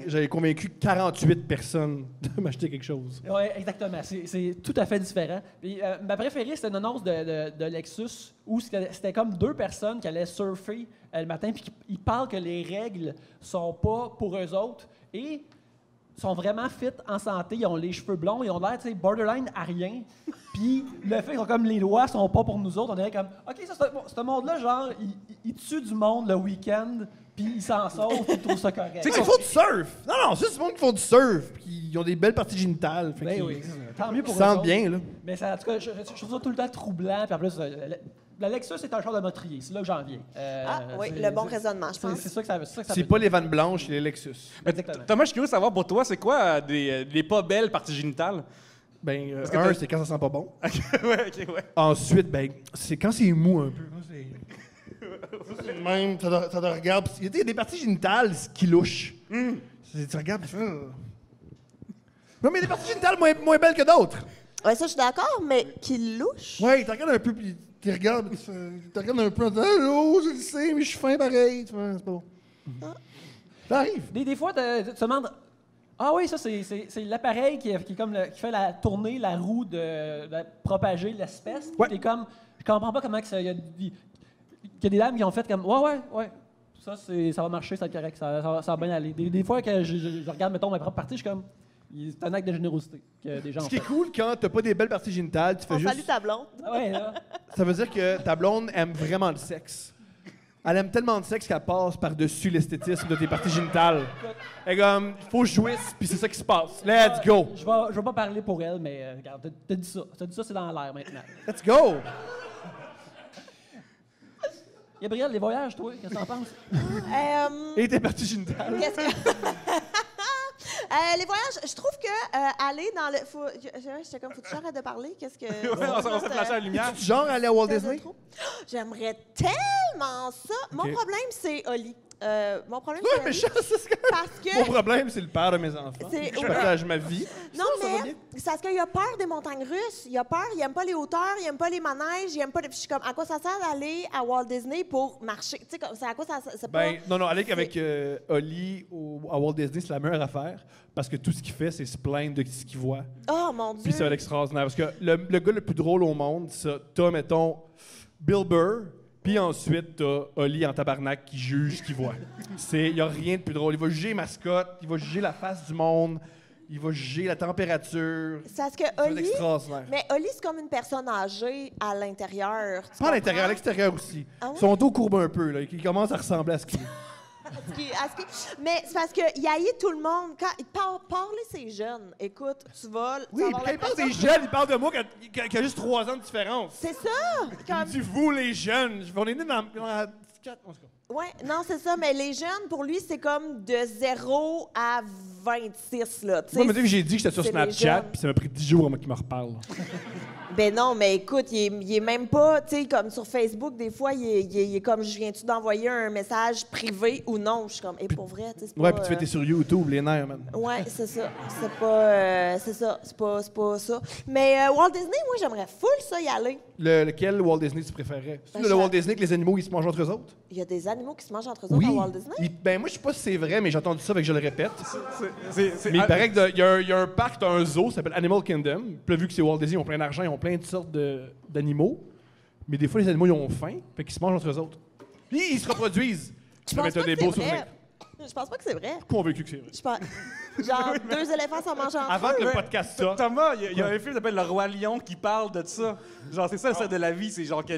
j'avais convaincu 48 personnes de m'acheter quelque chose. Oui, exactement. C'est tout à fait différent. Puis, ma préférée, c'était une annonce de Lexus où c'était comme deux personnes qui allaient surfer le matin puis ils parlent que les règles sont pas pour eux autres et sont vraiment fit en santé, ils ont les cheveux blonds, ils ont l'air, tu sais, borderline à rien. Puis le fait qu'ils ont comme les lois sont pas pour nous autres, on est comme, OK, ça, ce monde-là, genre, il tue du monde le week-end, puis ils s'en sortent, puis ils trouvent ça correct. Tu sais qu'ils font du surf. Non, c'est du monde qui font du surf. Puis ils ont des belles parties génitales. Fait Ben qu'ils oui, tant mieux pour se eux sentent autres. bien, là. Mais ça, en tout cas, je trouve ça tout le temps troublant, puis en plus, la Lexus, c'est un char de motrier, c'est là que j'en viens. Oui, le bon raisonnement, je pense. C'est ça que ça veut C'est pas les vannes blanches, c'est les Lexus. Exactement. Thomas, je suis curieux de savoir pour toi, c'est quoi des pas belles parties génitales? Ben, Parce que c'est quand ça sent pas bon. ouais. Ensuite, ben, c'est quand c'est mou un peu. Ça, c'est le même, ça te regarde. Il y a des parties génitales qui louchent. Tu regardes, tu fais. Non, mais il y a des parties génitales moins belles que d'autres. Oui, ça, je suis d'accord, mais qui louche. Ouais, tu regardes un peu, puis tu regardes, puis tu regardes un peu en disant allô, je le sais, mais je suis fin pareil. Tu fais, c'est pas bon. Ça arrive. Des fois, tu te demandes, ah oui, ça, c'est l'appareil qui fait la roue de propager l'espèce. Ouais. T'es comme, je comprends pas comment il y a des dames qui ont fait comme, ouais. Ça va marcher, ça va être correct, ça va bien aller. Des fois que je regarde, mettons, ma propre partie, je suis comme, c'est un acte de générosité que des gens ont Ce qui fait. est cool quand t'as pas des belles parties génitales, tu fais On juste. salue ta blonde. Ah ouais, là. Ça veut dire que ta blonde aime vraiment le sexe. Elle aime tellement le sexe qu'elle passe par-dessus l'esthétisme de tes parties génitales. Elle est comme, il faut jouir, puis c'est ça qui se passe. Let's go! Je vais pas parler pour elle, mais regarde, t'as dit ça. T'as dit ça, c'est dans l'air maintenant. Let's go! Gabriel, les voyages, toi, qu'est-ce que t'en penses? Et tes parties génitales? Qu'est-ce que... les voyages, je trouve que aller dans le... J'étais comme, faut-tu arrêter de parler? Qu'est-ce que... On s'est flashé la lumière. Tu genre aller à Walt C'était Disney? trop. J'aimerais tellement ça. Mon Ok. problème, c'est Oli. Mon problème, Ouais, c'est mais Oli. c'est Parce Mon que... problème, c'est le père de mes enfants. C'est- Je partage ma vie. Non, Ça va mais bien. c'est parce qu'il a peur des montagnes russes. Il a peur, il aime pas les hauteurs, il aime pas les manèges, il aime pas... Puis je suis comme, à quoi ça sert d'aller à Walt Disney pour marcher? Tu sais, comme, c'est à quoi ça... C'est pas... Ben, non, aller avec Oli à Walt Disney, c'est la meilleure affaire parce que tout ce qu'il fait, c'est se plaindre de ce qu'il voit. Oh, mon Dieu! Puis c'est extraordinaire. Parce que le gars le plus drôle au monde, t'as, mettons, Bill Burr, puis ensuite, t'as Oli en tabarnak qui juge ce qu'il voit. Il n'y a rien de plus drôle. Il va juger les mascottes, il va juger la face du monde, il va juger la température. C'est parce que Ça va être Oli... extraordinaire. Mais Oli, c'est comme une personne âgée à l'intérieur. tu Pas à l'intérieur, à comprends? l'extérieur aussi. Ah ouais? Son dos courbe un peu, là. Il commence à ressembler à ce qu'il est. Mais c'est parce qu'il haït tout le monde. Quand il parle ses jeunes, écoute, tu vas... Oui, tu puis vas avoir quand il parle des l'impression- jeunes, il parle de moi qui a juste 3 ans de différence. C'est ça! Il Comme... dit vous, les jeunes. On est nés dans la... Ouais, non, c'est ça. Mais les jeunes, pour lui, c'est comme de 0 à 26, là. tu sais. Moi, me dit que j'ai dit que j'étais sur c'est les Snapchat, jeunes. puis ça m'a pris 10 jours avant qu'il me reparle. Ben non, mais écoute, il est même pas, tu sais, comme sur Facebook, des fois, il est comme, je viens-tu d'envoyer un message privé ou non? Je suis comme, pour vrai, tu sais, c'est Ouais, pas... puis tu fais t'es sur YouTube, les nerfs, man. Ouais, c'est ça. C'est pas... c'est ça. C'est pas ça. Mais Walt Disney, moi, j'aimerais full ça y aller. Lequel Walt Disney tu préférais? C'est Ben, le Walt Disney que les animaux, ils se mangent entre eux autres? Il y a des animaux qui se mangent entre eux autres à Walt Disney? Ben moi, je sais pas si c'est vrai, mais j'ai entendu ça, fait que je le répète. C'est- Mais il paraît qu'il y a un parc, t'as un zoo, ça s'appelle Animal Kingdom. Puis là, vu que c'est Walt Disney, ils ont plein d'argent, ils ont plein de sortes d'animaux. Mais des fois, les animaux, ils ont faim, fait qu'ils se mangent entre eux autres. Puis ils se reproduisent. Je Mais pense t'as pas des que beaux c'est souvenirs. vrai. Je pense pas que c'est vrai. Convaincu que c'est vrai. Je pense... Genre, 2 éléphants sont mangés entre Avant eux. que le podcast sorte. Thomas, il y a un film qui s'appelle Le Roi Lion qui parle de ça. Genre, c'est ça le sens de la vie. C'est genre que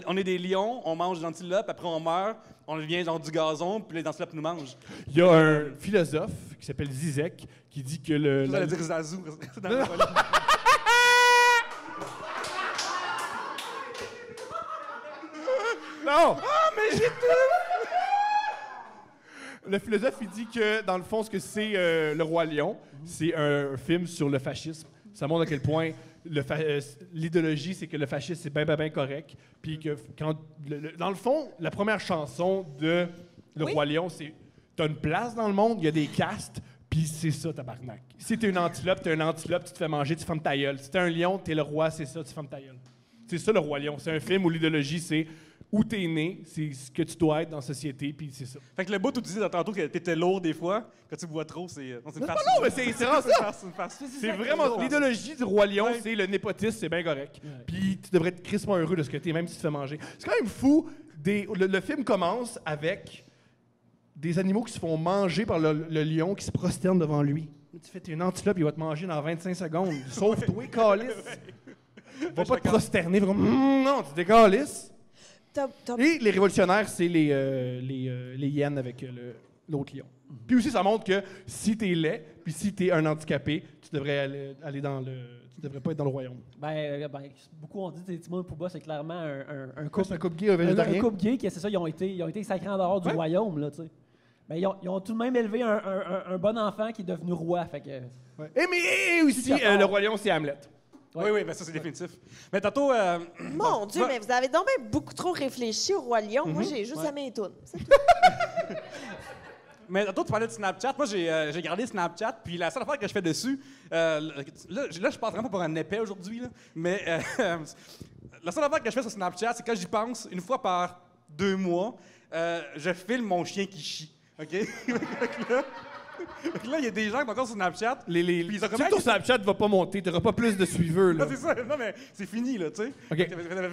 on est des lions, on mange des antilopes, après on meurt, on devient genre du gazon, puis les antilopes nous mangent. Il y a un philosophe qui s'appelle Zizek qui dit que Vous allez dire Zazou. C'est dans le Roi Lion. Non! Ah, mais j'ai tout! Le philosophe, il dit que, dans le fond, ce que c'est Le Roi Lion, c'est un film sur le fascisme. Ça montre à quel point l'idéologie, c'est que le fascisme, c'est bien correct. Puis que, dans le fond, la première chanson de Le Roi Lion, c'est « T'as une place dans le monde, il y a des castes, puis c'est ça, tabarnak. Si t'es une antilope, t'es un antilope, tu te fais manger, tu fermes ta gueule. Si t'es un lion, t'es le roi, c'est ça, tu fermes ta gueule. » C'est ça, Le Roi Lion. C'est un film où l'idéologie, c'est où t'es né, c'est ce que tu dois être dans la société, puis c'est ça. Fait que le bout où tu disais tantôt que t'étais lourd des fois, quand tu bois trop, c'est. Non, c'est une farce. Non, mais c'est vraiment ça! C'est une farce. C'est vraiment l'idéologie du Roi Lion, c'est le népotisme, c'est bien correct. Puis tu devrais être crissement heureux de ce que t'es, même si tu te fais manger. C'est quand même fou. Le film commence avec des animaux qui se font manger par le lion qui se prosterne devant lui. Tu fais, t'es une antilope, il va te manger dans 25 secondes. Sauve-toi, calice! Va pas te prosterner, va comme, non, tu décalisses. Et les révolutionnaires, c'est les hyènes avec l'autre lion. Puis aussi, ça montre que si t'es laid, puis si t'es un handicapé, tu devrais aller dans le... Tu devrais pas être dans le royaume. Ben, beaucoup ont dit que Timon et Pumba, c'est clairement un couple. C'est un couple gay, un végétarien. Un couple gay, c'est ça, ils ont été sacrés en dehors du royaume, là, tu sais. Mais ils ont tout de même élevé un bon enfant qui est devenu roi, fait que... Ouais. Et aussi, le Roi Lion, c'est Hamlet. Ouais. Oui, ben ça, c'est définitif. Mais tantôt... Mon Dieu, mais vous avez donc bien beaucoup trop réfléchi au Roi Lion. Moi, j'ai juste aimé les tunes. C'est tout. Mais tantôt, tu parlais de Snapchat. Moi, j'ai gardé Snapchat, puis la seule affaire que je fais dessus... là, je passe vraiment pour un épais aujourd'hui, là, mais la seule affaire que je fais sur Snapchat, c'est quand j'y pense, une fois par 2 mois, je filme mon chien qui chie. OK? Là, il y a des gens qui sont encore sur Snapchat. Si ton Snapchat va pas monter, t'auras pas plus de suiveurs. Là. Non, c'est ça. Non, mais c'est fini, là, tu sais. OK.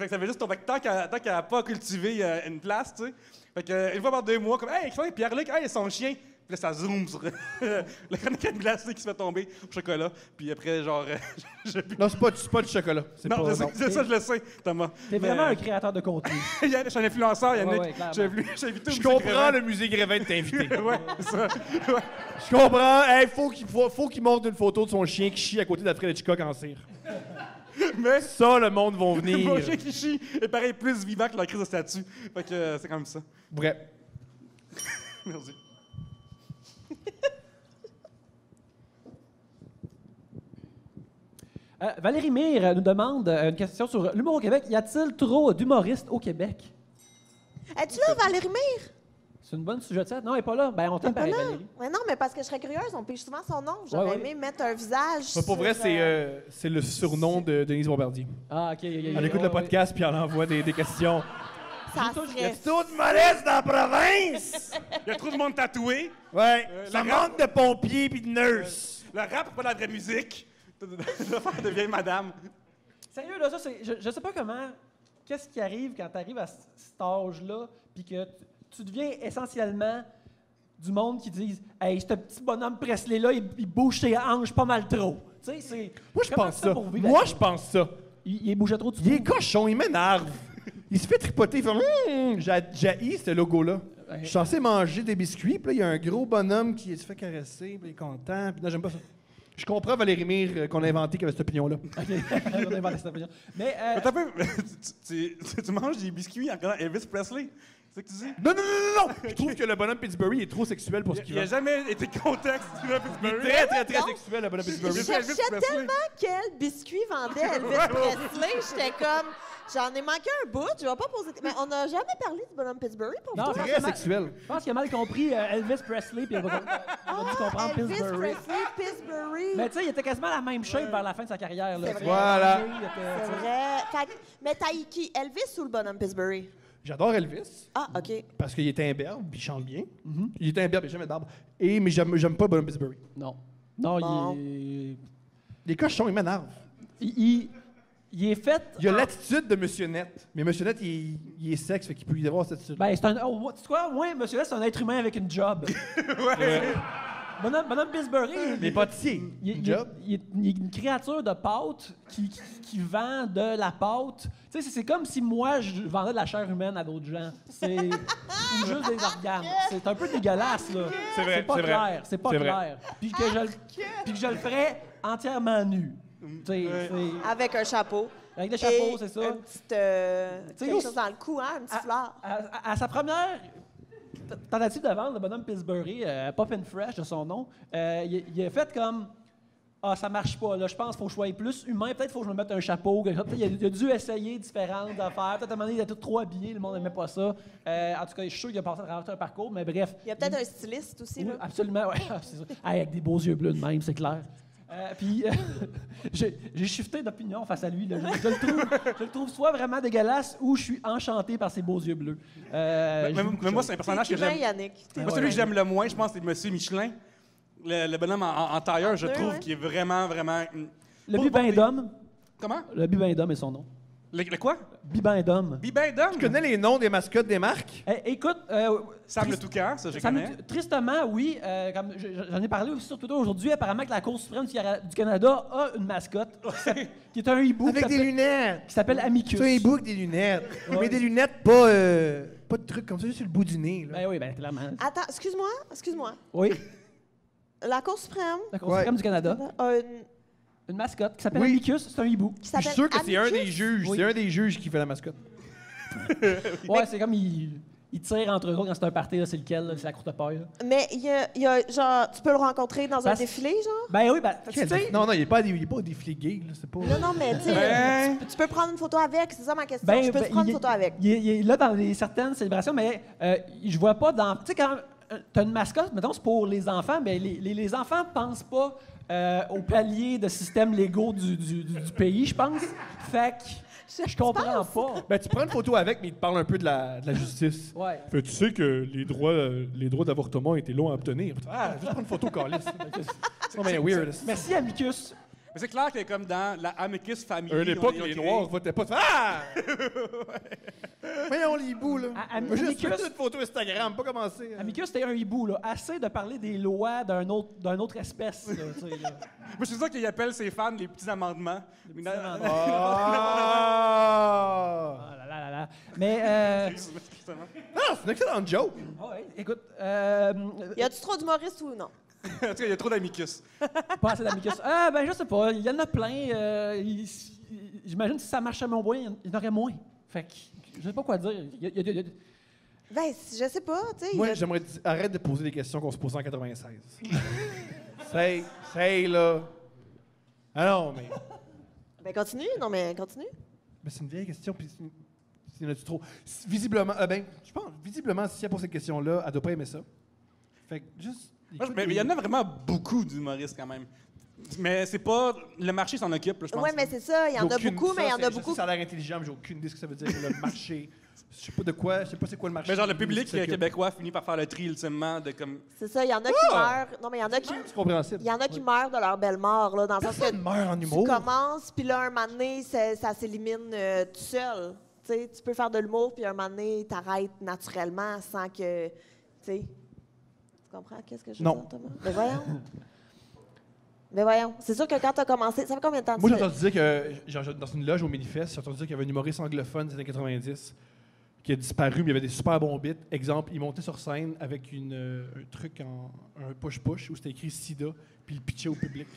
Ça fait juste ton... Tant qu'elle n'a pas cultivé une place, tu sais. Fait que, une fois par 2 mois, comme, hey, Pierre-Luc, hey, son chien. Puis là, ça zoome sur le canne glacé qui se fait tomber au chocolat. Puis après, genre... Non, c'est pas du chocolat. Non, c'est ça, je le sais, Thomas. T'es vraiment un créateur de contenu. Je suis un influenceur, Yannick. Ouais, J'ai invité Je comprends le musée Grévin de t'inviter. Ouais, c'est ça. Ouais. Je comprends. Hey, faut qu'il montre une photo de son chien qui chie à côté d'Alfred Hitchcock en cire. Mais ça, le monde va venir. mon chien qui chie est pareil plus vivant que la crise de statue. Fait que c'est quand même ça. Vrai. Merci. Valérie Mire nous demande une question sur l'humour au Québec. Y a-t-il trop d'humoristes au Québec? Es-tu là, Valérie Mire? C'est une bonne sujetette. Non, elle n'est pas là. Ben, on t'aime pareil, Valérie. Mais non, mais parce que je serais curieuse, on pige souvent son nom. J'aurais aimé mettre un visage. Pour vrai, sur, c'est le surnom de Denise Bombardier. Ah, OK. Elle écoute le podcast puis elle envoie des questions. Ça serait... Tout de modeste dans la province! Il y a trop de monde tatoué. Ouais. la Ça manque de pompiers puis de nurses. Le rap, pas de la vraie musique. L'affaire de vieille madame. Sérieux, là, ça, c'est... Je sais pas comment... Qu'est-ce qui arrive quand tu arrives à cet âge-là puis que tu deviens essentiellement du monde qui disent « Hey, ce petit bonhomme Presley-là, il bouge ses hanches pas mal trop. » Tu sais, c'est... Moi, je comment pense tu fais ça. pour vivre Moi, avec je pense ça. Il bougeait trop, tu Il est cochon, il m'énerve. Il se fait tripoter, il fait j'haïs ce logo-là. Je suis censé manger des biscuits, puis là, il y a un gros bonhomme qui se fait caresser, puis il est content, puis là, j'aime pas ça. Je comprends Valérie Mire qu'on a inventé qui avait cette opinion-là. OK, on a inventé cette opinion. Mais... Attends un peu. Tu manges des biscuits en regardant Elvis Presley? C'est ce que tu dis? Non! Je trouve que le bonhomme Pittsburgh est trop sexuel pour ce qu'il Il n'a veut. jamais été contexte du Il est Pittsburgh. très sexuel, le bonhomme Je Pittsburgh. cherchais tellement quel biscuit vendait Elvis Presley. J'étais comme... J'en ai manqué un bout, je vais pas poser... Mais on n'a jamais parlé du bonhomme Pittsburgh, pour Non, toi? Très sexuel. Je pense qu'il a mal compris Elvis Presley, puis il a dû comprendre Elvis Pillsbury. Presley, Pillsbury. Mais tu sais, il était quasiment la même shape vers la fin de sa carrière. Là. C'est vrai. Voilà. C'est vrai. Mais t'as qui? Elvis ou le bonhomme Pillsbury? J'adore Elvis, Ah, OK. parce qu'il est imberbe, puis il chante bien. Il est imberbe, il n'a jamais d'arbre. Mais j'aime pas le bonhomme Pittsburgh. Non. Non, Bon. Les cochons, ils m'énervent. Il est fait... Il y a l'attitude de Monsieur Net. Mais Monsieur Net, il est sexe, fait qu'il peut y avoir cette attitude. Ben, c'est un... Oh, tu sais quoi? Moi, monsieur là, c'est un être humain avec une job. Bonhomme Pillsbury. Les pâtissiers. Job. Il est une créature de pâte qui vend de la pâte. Tu sais, c'est comme si moi, je vendais de la chair humaine à d'autres gens. C'est ou juste des organes. C'est un peu dégueulasse, là. C'est vrai, pas c'est vrai. clair. C'est pas C'est vrai. clair. Puis que je le ferais entièrement nu. Tu sais, c'est... Avec un chapeau. Avec des chapeaux, Et c'est ça. Une petite, quelque où- chose dans le cou, hein, un petit fleur. À sa première tentative de vendre, le bonhomme Pillsbury, Pop and Fresh de son nom, il a fait comme ah, ça marche pas, là, je pense qu'il faut que je sois plus humain, peut-être qu'il faut que je me mette un chapeau. Il a dû essayer différentes affaires. Peut-être à un moment donné, il était tout trop habillé, le monde n'aimait pas ça. En tout cas, je suis sûr qu'il a passé à travers tout un parcours, mais bref. Il y a peut-être un styliste aussi, Oui, là. absolument, oui. Avec des beaux yeux bleus de même, c'est clair. Puis, j'ai shifté d'opinion face à lui. Là. Je le trouve soit vraiment dégueulasse ou je suis enchanté par ses beaux yeux bleus. Mais moi, c'est un personnage que T'es humain, j'aime. Yannick. T'es Moi, celui que j'aime le moins, je pense, c'est Monsieur Michelin. Le bonhomme en tailleur, je trouve, ouais. qu'il est vraiment, vraiment... Le Bibin d'homme. Comment? Le Bibin d'homme est son nom. Le quoi? Bibin d'homme. Bibin d'homme? Tu connais les noms des mascottes des marques? Écoute, Sam le Toucan, ça, je connais. Tristement, oui. Comme j'en ai parlé aussi sur Twitter aujourd'hui, apparemment que la Cour suprême du Canada a une mascotte qui est un hibou Avec des lunettes. qui s'appelle Amicus. C'est un hibou avec des lunettes. Ouais. Mais des lunettes pas de trucs comme ça, juste sur le bout du nez. Là. Ben oui, ben clairement. Attends, excuse-moi. Oui, La Cour suprême la Cour suprême du Canada. a Une mascotte qui s'appelle Oui. Amicus, c'est un hibou. qui Je s'appelle suis sûr que c'est un des Amicus. juges. Oui. C'est un des juges qui fait la mascotte. Ouais, c'est comme ils tirent entre eux autres quand c'est un party, là, c'est lequel, là, c'est la courte paille. Là. Mais il y a, genre, tu peux le rencontrer dans un Parce- défilé, genre? Ben oui, ben, tu sais, Non, il n'est pas au défilé gay. Là. C'est pas... Non, mais tu sais, Ben- tu peux prendre une photo avec, c'est ça ma question. ben, je peux ben, te prendre il- une photo avec. Il est là dans certaines célébrations, mais je vois pas dans. Tu sais, quand t'as une mascotte, mettons, c'est pour les enfants, mais les enfants pensent pas au palier de systèmes légaux du pays, je pense. Fait que je comprends pas. Ben, tu prends une photo avec, mais il te parle un peu de la justice. Ouais. Fait, tu sais que les droits d'avortement étaient longs à obtenir. Ah, juste prendre une photo, calice. Non, mais weird. Merci, Amicus. Mais c'est clair que comme dans la Amicus Family... À une époque, on a les créé- Noirs votaient pas. Ah! Voyons les hiboux, là. Juste Amicus, une photo Instagram, pas commencer. Amicus, c'était un hibou, là. Assez de parler des lois d'un autre espèce, là, tu sais, là. Moi, je suis sûr qu'il appelle ses fans les petits amendements. amendements. Ah! Ah là là là là. Mais, Non, c'est une excellente joke. ouais, écoute, Y a-tu trop d'humoristes ou non? En tout cas, il y a trop d'Amicus. pas assez d'Amicus. Ben, je sais pas, il y en a plein. J'imagine que si ça marchait moins, il y en aurait moins. Fait que, je sais pas quoi dire. Ben, je sais pas, tu sais. Moi, j'aimerais arrête de poser des questions qu'on se posait en 96. C'est là. Ah non, mais. Ben, continue. Non, mais continue. Mais c'est une vieille question, puis c'est tu trop. Visiblement, je pense, visiblement, si elle pose cette question-là, elle doit pas aimer ça. Fait que juste. Mais il y en a vraiment beaucoup d'humoristes quand même. Mais c'est pas... Le marché s'en occupe, là, je pense. Oui, mais c'est ça. Il y en a beaucoup, mais il y en a beaucoup. Ça a l'air intelligent, mais j'ai aucune idée de ce que ça veut dire. Le marché. Je sais pas de quoi, je sais pas c'est quoi le marché. Mais genre, le public qui s'occupe. québécois finit par faire le tri ultimement de comme... C'est ça, il y en a qui meurent. Non, mais il y en a qui. C'est compréhensible. Il y en a qui meurent de leur belle mort, là, dans le sens que Personne meurt en humour. tu commences, puis là, un moment donné, ça s'élimine tout seul. Tu sais, tu peux faire de l'humour, puis un moment donné, t'arrêtes naturellement sans que. Tu sais. Tu comprends? Qu'est-ce que je veux Non. dire, Thomas? Mais voyons. Mais voyons. C'est sûr que quand t'as commencé. Ça fait combien de temps Moi, tu j'ai entendu dire que, genre, dans une loge au Manifeste, j'ai entendu dire qu'il y avait un humoriste anglophone des années 90 qui a disparu, mais il y avait des super bons bits. Exemple, il montait sur scène avec un truc un push-push où c'était écrit SIDA, puis il pitchait au public.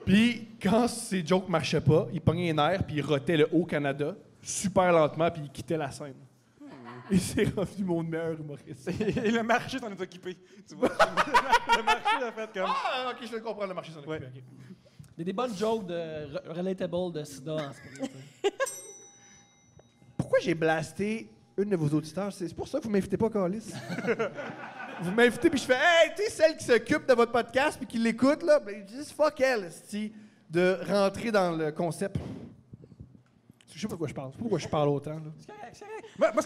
Puis, quand ses jokes marchaient pas, il pognait les nerfs, puis il rotait le Haut-Canada super lentement, puis il quittait la scène. Et c'est rendu mon meilleur humoriste. Et le marché s'en est occupé. Tu vois? Le marché a fait comme... Ah, ok, je le comprends, le marché s'en occupe. Ouais. ok. Il y a des bonnes jokes de relatable de sida en ce moment. Pourquoi j'ai blasté une de vos auditeurs? C'est pour ça que vous m'invitez pas, Carlis. Vous m'invitez, puis je fais « Hey, tu sais, celle qui s'occupe de votre podcast puis qui l'écoute, là, ben, juste fuck elle, esti, de rentrer dans le concept. » Je sais pas de quoi je parle. C'est pas pourquoi je parle autant, là. C'est correct, c'est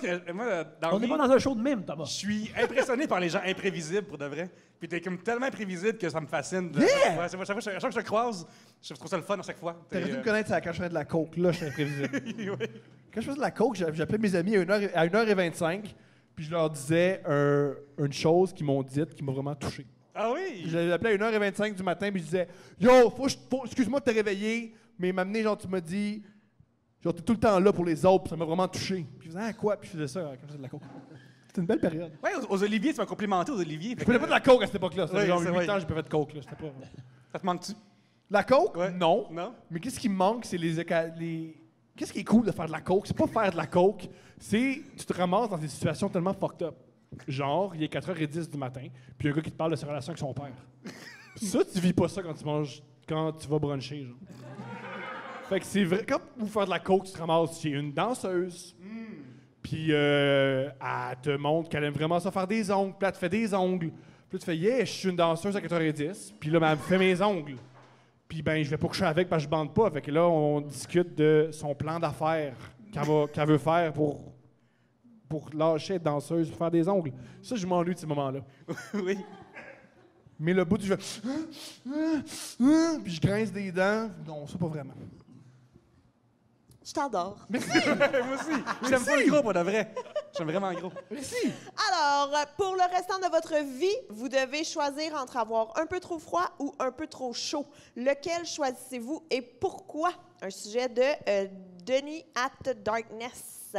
correct. Moi, dans On le n'est pas dans un show de mime, Thomas. je suis impressionné par les gens imprévisibles, pour de vrai. Puis t'es comme tellement imprévisible que ça me fascine. Yeah! Ouais, chaque fois que je te croise, je trouve ça le fun à chaque fois. T'aurais dû me connaître ça quand je faisais de la coke, là, je suis imprévisible. Oui. Quand je faisais de la coke, j'appelais mes amis à 1h25, puis je leur disais une chose qu'ils m'ont dite qui m'a vraiment touché. Ah oui? Je l'appelais à 1h25 du matin, puis je disais Yo, excuse-moi de te réveiller, mais m'amener, genre, tu m'as dit, genre, t'es tout le temps là pour les autres, puis ça m'a vraiment touché. Puis je faisais, ah, quoi? Puis je faisais ça quand je faisais de la coke. C'était une belle période. Ouais, aux Olivier, tu m'as complimenté aux Olivier. Je faisais pas de la coke à cette époque-là. Ça Oui, fait genre c'est 8 vrai. ans, j'ai pas fait de coke, là. C'était pas. Ça te manque-tu? La coke? Ouais. Non. Non? Mais qu'est-ce qui me manque, c'est les. Qu'est-ce qui est cool de faire de la coke? C'est pas faire de la coke, c'est. Tu te ramasses dans des situations tellement fucked up. Genre, il est 4h10 du matin, puis il y a un gars qui te parle de sa relation avec son père. Ça, tu vis pas ça quand tu manges. Quand tu vas bruncher, genre. Fait que c'est vrai. Quand vous faites de la coke, tu te ramasses chez une danseuse. Puis elle te montre qu'elle aime vraiment ça faire des ongles. Puis elle te fait des ongles. Puis là, tu fais, yeah, je suis une danseuse à 4h10. Puis là, ben, elle me fait mes ongles. Puis ben, je vais pas coucher avec parce que je bande pas. Fait que là, on discute de son plan d'affaires qu'elle veut faire pour lâcher être danseuse, pour faire des ongles. Ça, je m'ennuie de ces moments-là. Oui. Mais le bout du jeu, puis je grince des dents. Non, ça pas vraiment. Je t'adore. Moi aussi. J'aime pas le gros, pour de vrai. J'aime vraiment le gros. Merci. Alors, pour le restant de votre vie, vous devez choisir entre avoir un peu trop froid ou un peu trop chaud. Lequel choisissez-vous et pourquoi? Un sujet de Denis at Darkness.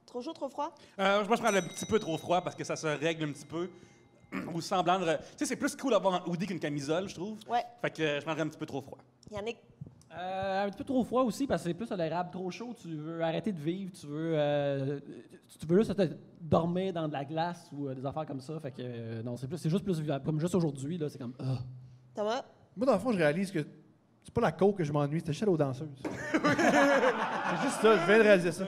Trop chaud, trop froid? Moi, je prends le petit peu trop froid parce que ça se règle un petit peu. Ou semblant de... Tu sais, c'est plus cool d'avoir un hoodie qu'une camisole, je trouve. Ouais. Fait que je prendrais un petit peu trop froid. Yannick? Un petit peu trop froid aussi, parce que c'est plus tolérable. Trop chaud, tu veux arrêter de vivre, tu veux juste dormir dans de la glace ou des affaires comme ça. Fait que non, c'est juste plus vivable. Comme juste aujourd'hui, là, c'est comme. Thomas? Moi, dans le fond, je réalise que c'est pas la coke que je m'ennuie, c'était juste aux danseuses. C'est juste ça, je viens de réaliser ça.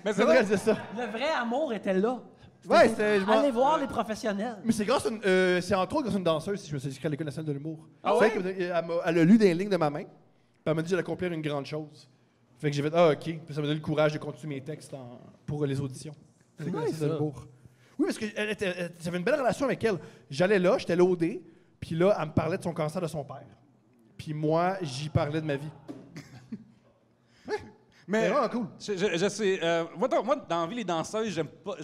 Mais Je viens de réaliser ça. Le vrai amour était là. Ouais, c'était. je m'en- Allez voir les professionnels. Mais c'est grâce à c'est entre autres grâce à une danseuse, si je me suis inscrit à l'École nationale de l'humour. Ah C'est ouais? elle a lu des lignes de ma main, puis elle m'a dit que j'allais accomplir une grande chose. Fait que j'ai fait, ah, OK. Puis ça m'a donné le courage de continuer mes textes pour les auditions. C'est l'École nice, nationale de ça. l'humour. Oui, parce que j'avais une belle relation avec elle. J'allais là, j'étais loadé, puis là, elle me parlait de son cancer de son père. Puis moi, j'y parlais de ma vie. Mais C'est vraiment cool. je sais... moi, dans la vie, les danseuses, j'aime pas...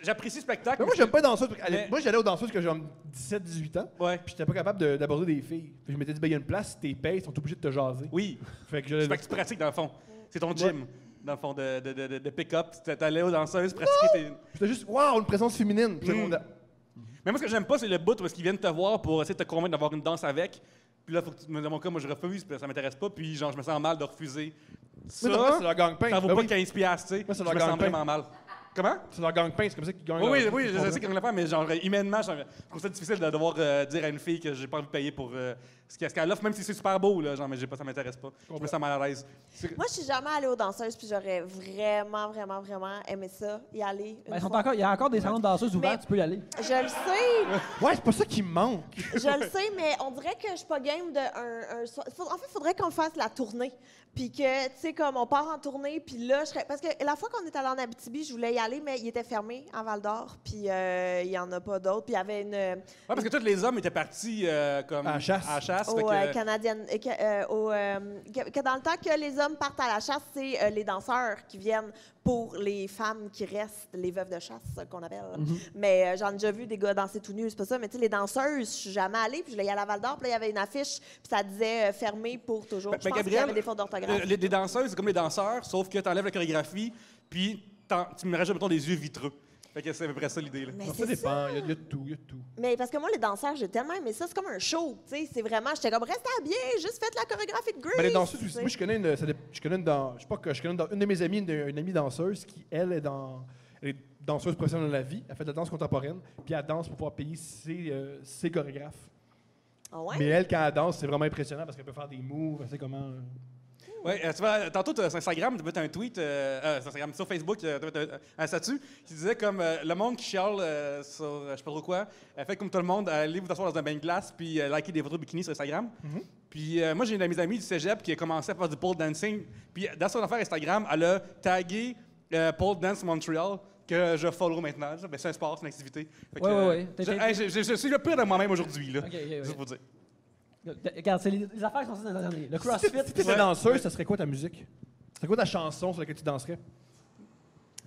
J'apprécie le spectacle. Mais moi, j'aime pas les danseuses. Mais- Moi, j'allais aux danseuses que j'ai 17-18 ans. Ouais. Puis j'étais pas capable d'aborder des filles. Puis je m'étais dit, ben, il y a une place, si t'es payes, ils sont obligés de te jaser. Oui. Fait que j'allais Fait que tu pratiques, dans le fond. C'est ton gym, dans le fond, de pick-up. Tu t'allais aux danseuses, pratiquer tes... J'étais juste, waouh, une présence féminine. Puis j'étais content. Mais moi, ce que j'aime pas, c'est le bout où ils viennent te voir pour essayer de te convaincre d'avoir une danse avec. Puis là, faut que tu, dans mon cas, moi, je refuse, puis ça m'intéresse pas. Puis genre, je me sens mal de refuser. Ça, Mais non, c'est leur gang-pain. ça vaut Ben pas oui. 15$, tu sais. Moi, c'est Je leur me sens gagne-pain. vraiment mal. Comment? C'est leur gang-pain, c'est comme ça qu'ils gagnent. Oui, leur- oui, leur- je sais qu'on le fait, mais genre, humainement, je trouve ça difficile de devoir dire à une fille que j'ai pas envie de payer pour ce qu'elle offre, même si c'est super beau, là, genre, mais ça m'intéresse pas. Je me sens mal à l'aise. Moi, je suis jamais allée aux danseuses, puis j'aurais vraiment, vraiment, vraiment aimé ça, y aller une Ben, fois. il y a encore des salons de danseuses ouverts, Mais- tu peux y aller. Je le sais, Ouais, c'est pas ça qui me manque. je le sais, mais on dirait que je suis pas game de en fait, il faudrait qu'on fasse la tournée. Puis que, tu sais, comme on part en tournée, puis là, je serais... Parce que la fois qu'on est allé en Abitibi, je voulais y aller, mais il était fermé en Val-d'Or, puis il y en a pas d'autres. Puis il y avait une... Ouais, parce que tous les hommes étaient partis comme À la chasse. À la chasse, Au fait que- Canadienne, que dans le temps que les hommes partent à la chasse, c'est les danseurs qui viennent pour les femmes qui restent, les veuves de chasse qu'on appelle. Mais j'en ai déjà vu des gars danser tout nus, c'est pas ça. Mais tu sais, les danseuses, je suis jamais allée, puis je voulais y aller à Val-d'Or, puis là, il y avait une affiche, puis ça disait fermé pour toujours. Je pense qu'il y avait des fautes d'orthographe. les danseuses, c'est comme les danseurs, sauf que tu enlèves la chorégraphie, puis tu me rajoutes, mettons, des yeux vitreux. Fait que c'est à peu près ça l'idée. Là. Mais Ça c'est ça. dépend, il y a de tout, il y a de tout. Mais parce que moi, les danseurs, j'ai tellement aimé ça. C'est comme un show, tu sais. C'est vraiment... J'étais comme, restez habillés, juste faites la chorégraphie de Grease. Mais les danseuses aussi. tu sais. Moi, je connais une. Je connais une, je sais pas que je connais une de mes amies, une amie danseuse qui, elle, elle est danseuse professionnelle dans la vie. Elle fait de la danse contemporaine. Puis elle danse pour pouvoir payer ses chorégraphes. Ah ouais? Mais elle, quand elle danse, c'est vraiment impressionnant parce qu'elle peut faire des moves, elle sait comment. Ouais, tu vois, tantôt, sur Instagram, tu as un tweet, sur Instagram, sur Facebook, tu as un statut qui disait comme le monde qui chiale sur je sais pas trop quoi, fait comme tout le monde, allez vous asseoir dans un bain de glace puis liker des photos de bikini sur Instagram. Puis moi, j'ai une de mes amies du cégep qui a commencé à faire du pole dancing. Puis dans son affaire Instagram, elle a tagué Pole Dance Montreal que je follow maintenant. Ben, c'est un sport, c'est une activité. Fait que, Ouais. Je suis le pire de moi-même aujourd'hui, là. Ok, Juste pour dire. Regarde, c'est les affaires qui sont dans les années. Le CrossFit. Si t'étais danseuse, ça serait quoi ta musique? Ça serait quoi ta chanson sur laquelle tu danserais?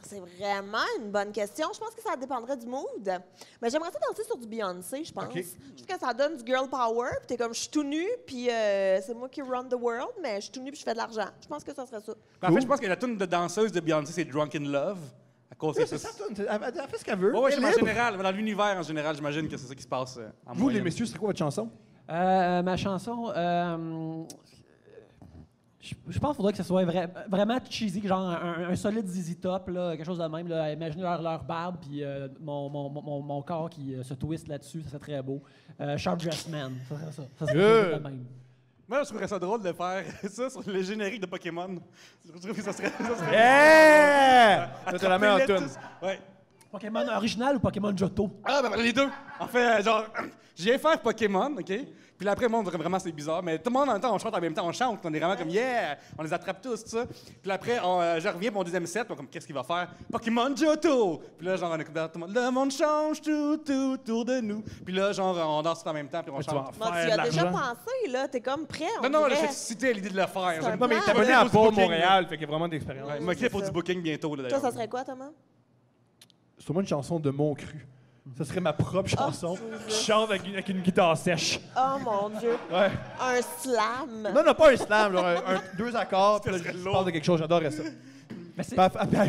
C'est vraiment une bonne question. Je pense que ça dépendrait du mood. Mais j'aimerais ça danser sur du Beyoncé, je pense. OK. Je trouve que ça donne du girl power. Puis t'es comme, je suis tout nu, puis c'est moi qui run the world, mais je suis tout nu, puis je fais de l'argent. Je pense que ça serait ça. En fait, je pense que la tune de danseuse de Beyoncé, c'est Drunk in Love. À cause de C'est ça. ça, elle fait ce qu'elle veut. Ouais, Elle est en libre. général, dans l'univers en général, j'imagine que c'est ça qui se passe en Vous, les moyenne. messieurs, c'est quoi votre chanson? Ma chanson, je pense qu'il faudrait que ce soit vraiment cheesy, genre un solide ZZ Top, là, quelque chose de même. Là. Imaginez leur barbe, puis mon corps qui se twist là-dessus, ça serait très beau. Sharp Dressed Man, ça serait ça. Ça serait Good. quelque chose de même. Moi, je trouverais ça drôle de faire ça sur le générique de Pokémon. Je trouve que ça serait... Yeah! Ça te la mets en Attrapez-les tune. tous. Ouais. Pokémon original ou Pokémon Johto? Ah, ben les deux. En fait, genre, je viens faire Pokémon, OK? Puis là, après, moi, vraiment, c'est bizarre. Mais tout le monde, en même temps, on chante en même temps, on chante. On est vraiment comme, yeah! On les attrape tous, tout ça. Puis après, je reviens pour mon deuxième set. Puis comme, qu'est-ce qu'il va faire? Pokémon Johto! Puis là, genre, on est comme, tout le monde, le monde change tout autour de nous. Puis là, genre, on danse tout en même temps, puis on Tu vas en chante. Bon, tu faire y de as déjà l'argent. pensé, là. T'es comme prêt. Non, non, là, dirait. je suis excité à l'idée de le faire. C'est un Non, mais t'es plan. abonné à Ouais, Pôle booking, Montréal, fait qu'il y a vraiment d'expérience. Ouais, il m'a créé pour c'est du ça. booking bientôt, là, Toi, d'ailleurs. ça serait quoi, Thomas? C'est moi une chanson de Mon Cru. Ça serait ma propre chanson. Je chante avec une guitare sèche. Oh mon Dieu. Ouais. Un slam. Non, non, pas un slam, genre deux accords, puis là, serait je lourd. parle de quelque chose, j'adorerais ça. Mais c'est-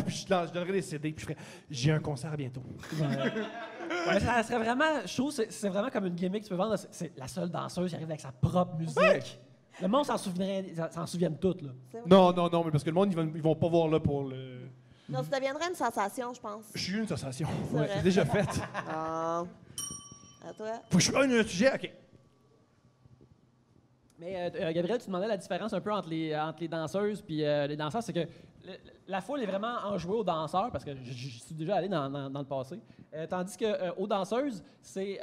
Puis je donnerais des CD, puis je ferais j'ai un concert bientôt. Ouais, ça serait vraiment, je trouve que c'est vraiment comme une gimmick que tu peux vendre. C'est la seule danseuse qui arrive avec sa propre musique. Ouais. Le monde s'en souviennent toutes, là. Non, non, non, mais parce que le monde, ils vont pas voir là pour le. Non, ça deviendrait une sensation, je pense. Je suis une sensation. C'est Ouais, vrai. c'est déjà fait. Ah. À toi. Faut que je prenne un sujet, ok. Mais Gabriel, tu demandais la différence un peu entre les danseuses puis les danseurs, c'est que la foule est vraiment enjouée aux danseurs, parce que je suis déjà allé dans le passé, tandis que aux danseuses, c'est...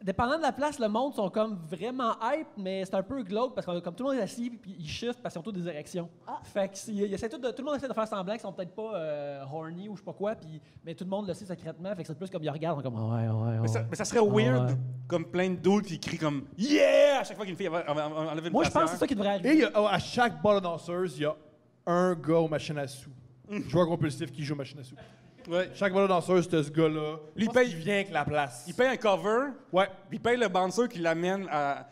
dépendant de la place, le monde sont comme vraiment hype, mais c'est un peu glauque, parce que comme tout le monde est assis, puis ils shift parce qu'ils ont tous des érections. Ah. Fait que tout le monde essaie de faire semblant qu'ils sont peut-être pas horny ou je sais pas quoi, mais tout le monde le sait secrètement, fait que c'est plus comme ils regardent, comme « ouais. Mais ça serait weird, ouais. comme plein de dudes qui crient comme « Yeah! » à chaque fois qu'une fille enlève une Moi, je pense que c'est brassière. ça qui devrait Et arriver. il y a, à chaque balle de danseuse, il y a un gars aux machines à sous. Joueur compulsif qui joue aux machines à sous. Ouais. Chaque balle de danseuse, c'est ce gars-là. Lui, Je pense paye- qu'il vient avec la place. Il paye un cover, Ouais. puis il paye le bouncer qui l'amène à...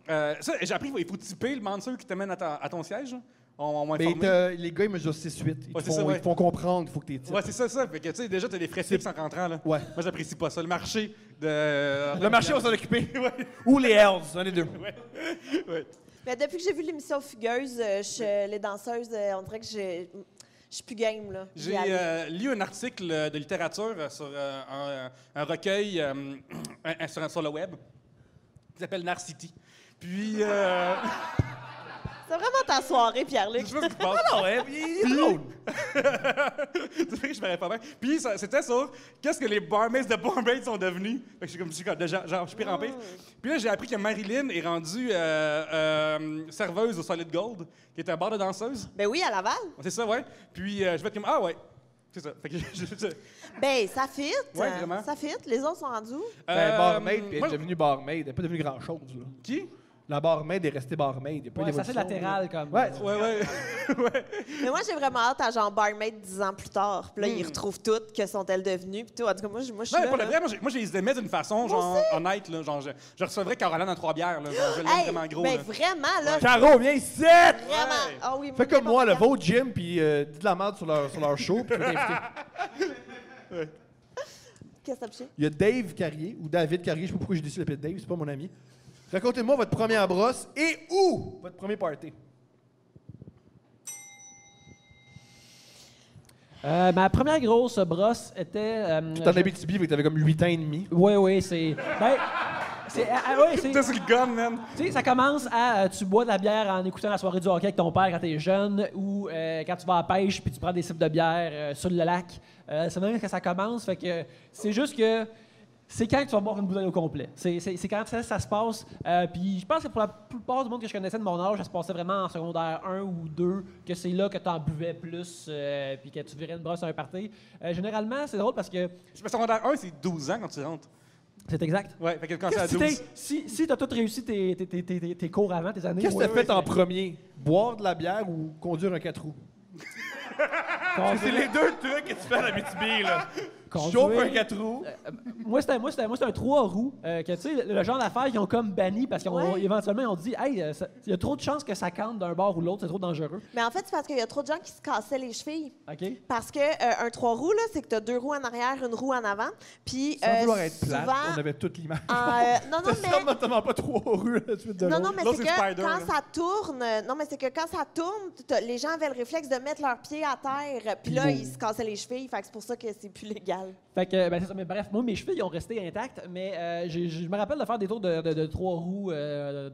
ça, j'ai appris qu'il faut typer le bouncer qui t'amène à ton siège. On m'a Mais informé. les gars, ils mesurent 6-8. Ouais, c'est ça, ouais. Ils te font comprendre qu'il faut que tu types. Ouais, c'est ça. Fait que, tu sais, déjà, t'as des frais fixes en rentrant, là. Ouais. Moi, j'apprécie pas ça. Le marché de... Le marché va s'en occuper. Ou les Hells, un des deux. Ouais. Mais depuis que j'ai vu l'émission Fugueuse, les danseuses, on dirait que je suis plus game, là. J'ai D'y aller. lu un article de littérature sur un recueil sur le web qui s'appelle Narcity. Puis... C'est vraiment ta soirée, Pierre-Luc. je sais pas ce qui se passe. Non, ouais, il est drôle. C'est vrai que je m'arrête pas bien. Puis c'était sur qu'est-ce que les barmaids de Barmaid sont devenus. Fait que je suis comme déjà, genre, je suis pire en pire. Puis là, j'ai appris que Marilyn est rendue serveuse au Solid Gold, qui est un bar de danseuse. Ben oui, à Laval. C'est ça, ouais. Puis je vais être comme, ah ouais. C'est ça. Fait que Ben, ça fit. Ouais, vraiment. Ça fit. Les autres sont rendus. Ben, barmaid, puis elle moi, est devenue barmaid. Elle n'est pas devenue grand-chose, là. Qui? La barmaid est restée barmaid. Il y a pas Ouais, ça c'est d'évolution, latéral comme. Ouais. Ouais. Mais moi, j'ai vraiment hâte à genre barmaid 10 ans plus tard. Puis là, ils retrouvent toutes que sont-elles devenues. Puis tout. En tout cas, moi, je suis Non, là. mais pour le là. vrai, moi, je les aimais d'une façon, genre, honnête, là. Genre, je recevrais Caroline en 3 bières, là. Genre, je l'aime Hey, vraiment gros, ben là. vraiment, là. Caro, viens ici! Vraiment. Ah oui, Fais comme moi, là, là, va au gym, puis dis de la merde sur leur show, puis tu vas t'inviter. Qu'est-ce que t'as piché? Il y a Dave Carrier, ou David Carrier, je sais pas pourquoi j'ai décidé de l'appeler Dave, c'est pas mon ami. Racontez-moi votre première brosse et où votre premier party. Ma première grosse brosse était. Puis t'en Abitibi, fait que t'avais comme 8 ans et demi. Oui, c'est. Ben, c'est. Ça, c'est le gun, man. Tu sais, ça commence à tu bois de la bière en écoutant la soirée du hockey avec ton père quand t'es jeune, ou quand tu vas à la pêche puis tu prends des sips de bière sur le lac. C'est même que ça commence, fait que c'est juste que c'est quand tu vas boire une bouteille au complet. C'est quand ça se passe. Puis je pense que pour la plupart du monde que je connaissais de mon âge, ça se passait vraiment en secondaire 1 ou 2, que c'est là que tu en buvais plus, puis que tu virais une brosse à un party. Généralement, c'est drôle parce que Je me secondaire 1, c'est 12 ans quand tu rentres. c'est exact. Ouais, fait que quand c'est à 12. Si tu as tout réussi tes cours avant, tes années... Qu'est-ce que ouais, t'as fait ouais, en premier? Boire de la bière ou conduire un 4 roues? C'est les deux trucs que tu fais à la BTB, là. Tu Conduire. chauffes un 4 roues. Moi, c'était un 3 roues. Que, tu sais, le genre d'affaires qu'ils ont comme banni parce qu'éventuellement, ils ont dit, hey, il y a trop de chances que ça cante d'un bord ou l'autre, c'est trop dangereux. Mais en fait, c'est parce qu'il y a trop de gens qui se cassaient les chevilles. OK? Parce que un 3 roues, là, c'est que tu as 2 roues en arrière, une roue en avant. Puis Sans vouloir être plate, souvent, on avait toute l'image. non, non, T'as mais... sûrement pas 3 rues à la suite de Non, l'autre. non, mais L'autre, c'est c'est que Spider, quand là. ça tourne, les gens avaient le réflexe de mettre leurs pieds à terre, puis là, ils se cassaient les chevilles, fait que c'est pour ça que c'est plus légal. Fait que, c'est ça. Mais bref, moi, mes chevilles ils ont resté intactes, mais je me rappelle de faire des tours de 3 roues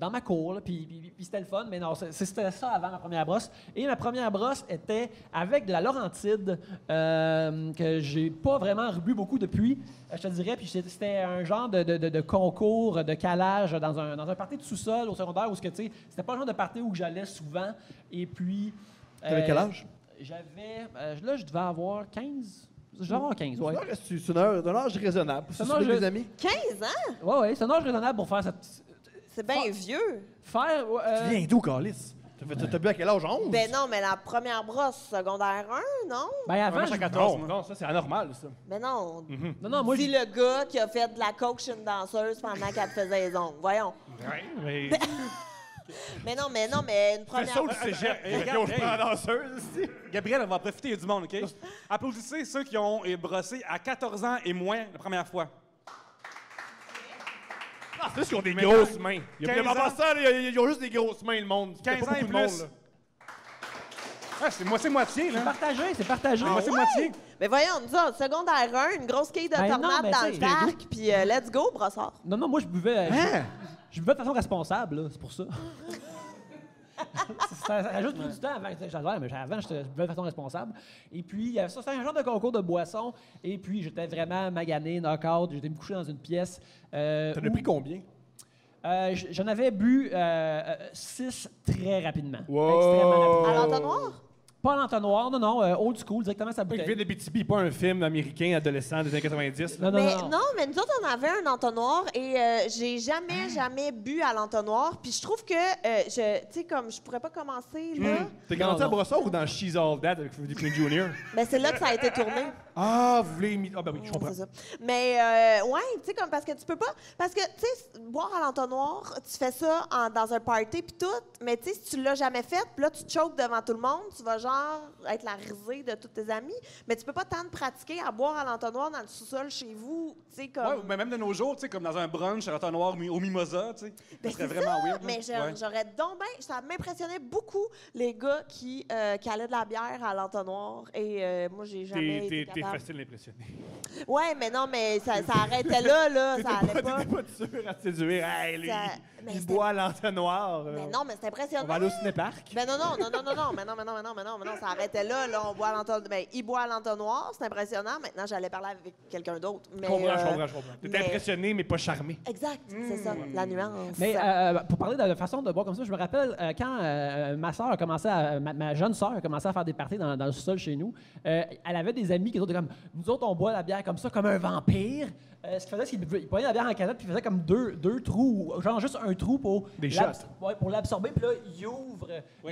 dans ma cour, là, puis c'était le fun, mais non, c'était ça avant ma première brosse. Et ma première brosse était avec de la Laurentide, que j'ai pas vraiment rebu beaucoup depuis, je te dirais, puis c'était un genre de concours de calage dans un party de sous-sol au secondaire, où c'était pas le genre de party où j'allais souvent, et puis... T'avais quel âge? J'avais... là, je devais avoir 15... Je devais avoir 15, ouais. C'est un âge raisonnable. C'est un C'est âge- mes amis. 15 ans? Ouais, c'est un âge raisonnable pour faire cette... C'est bien vieux. Faire... Tu viens d'où, Calis? T'as bu à quel âge? 11? Ben non, mais la première brosse, secondaire 1, non? Ben avant, Moi, je... j'ai 14, Non, moi. non, ça c'est anormal, ça. Ben non. Non, moi, Dis le gars qui a fait de la coke chez une danseuse pendant qu'elle te faisait les ongles. Voyons. Ouais, mais... Mais non, mais une Fais première... ça au cégep. Hey, Regarde, regarde, je prends la danseuse, ici. Gabriel, on va profiter, il y a du monde, OK? Applaudissez ceux qui ont brossé à 14 ans et moins la première fois. Ah, c'est juste qu'ils ont des Mais grosses mains. Il y a 15 pas ans. ça, ils ont juste des grosses mains, le monde. 15 ans et beaucoup de monde, plus. là. Ah, c'est moitié-moitié, là. c'est partagé. Moitié-moitié. Mais voyons, nous autres, secondaire 1, une grosse quille de Ben non, tornade mais dans tu le sais, parc, puis let's go, brossard. Non, moi, je buvais... Hein? Je buvais de façon responsable, là, c'est pour ça. ça a juste pris du temps avant. Mais avant, je buvais de façon responsable. Et puis, ça, c'était un genre de concours de boissons. Et puis, j'étais vraiment magané, knock-out. J'étais me coucher dans une pièce. T'en as pris combien? J'en avais bu 6 très rapidement. Wow. Extrêmement rapidement. À l'entonnoir? Pas à l'entonnoir, non, old school, directement sa Il bouteille. vient de BTB, pas un film américain adolescent des années 90. Non, Mais mais nous autres, on avait un entonnoir et j'ai Ah. jamais bu à l'entonnoir. Puis je trouve que, tu sais, comme je pourrais pas commencer, là. T'es grandi Non, à Brossard ou dans She's All That avec Freddie Quinn Jr.? Ben, c'est là que ça a été tourné. Ah, vous voulez imiter... Ah, ben oui, je comprends. C'est ça. Mais, ouais, tu sais, comme parce que tu peux pas. Parce que, tu sais, boire à l'entonnoir, tu fais ça dans un party puis tout. Mais, tu sais, si tu l'as jamais fait, puis là, tu te choques devant tout le monde, tu vas genre être la risée de tous tes amis. Mais tu peux pas tant te pratiquer à boire à l'entonnoir dans le sous-sol chez vous, tu sais, comme. Ouais, mais même de nos jours, tu sais, comme dans un brunch, un entonnoir au mimosa, tu sais. Ben, Ça serait c'est vraiment ça, weird. là. mais Ouais. j'aurais donc bien... Ça m'impressionnait beaucoup, les gars qui calaient de la bière à l'entonnoir. Et moi, j'ai jamais été T'es capable. facile d'impressionner. Ouais, mais non, mais ça arrêtait là, ça allait pas. T'étais pas sûr à te séduire. Hey, lui, mais il c'était- boit à l'entonnoir. Mais non, mais c'est impressionnant. On va aller au ciné-parc. Mais non, mais non, ça arrêtait là, on boit à l'entonnoir. Ben, il boit à l'entonnoir, c'est impressionnant. Maintenant, j'allais parler avec quelqu'un d'autre. Je Mais, comprends. T'étais mais- impressionné, mais pas charmé. Exact, c'est ça, la nuance. Mais pour parler de la façon de boire comme ça, je me rappelle quand ma soeur a commencé ma jeune sœur a commencé à faire des parties dans le sous-sol chez nous, elle avait des amis qui étaient comme nous autres on boit la bière comme ça, comme un vampire. Ce qu'il faisait, c'est qu'il prenait la bière en canette puis il faisait comme deux trous, genre juste un trou pour Des pour l'absorber, puis là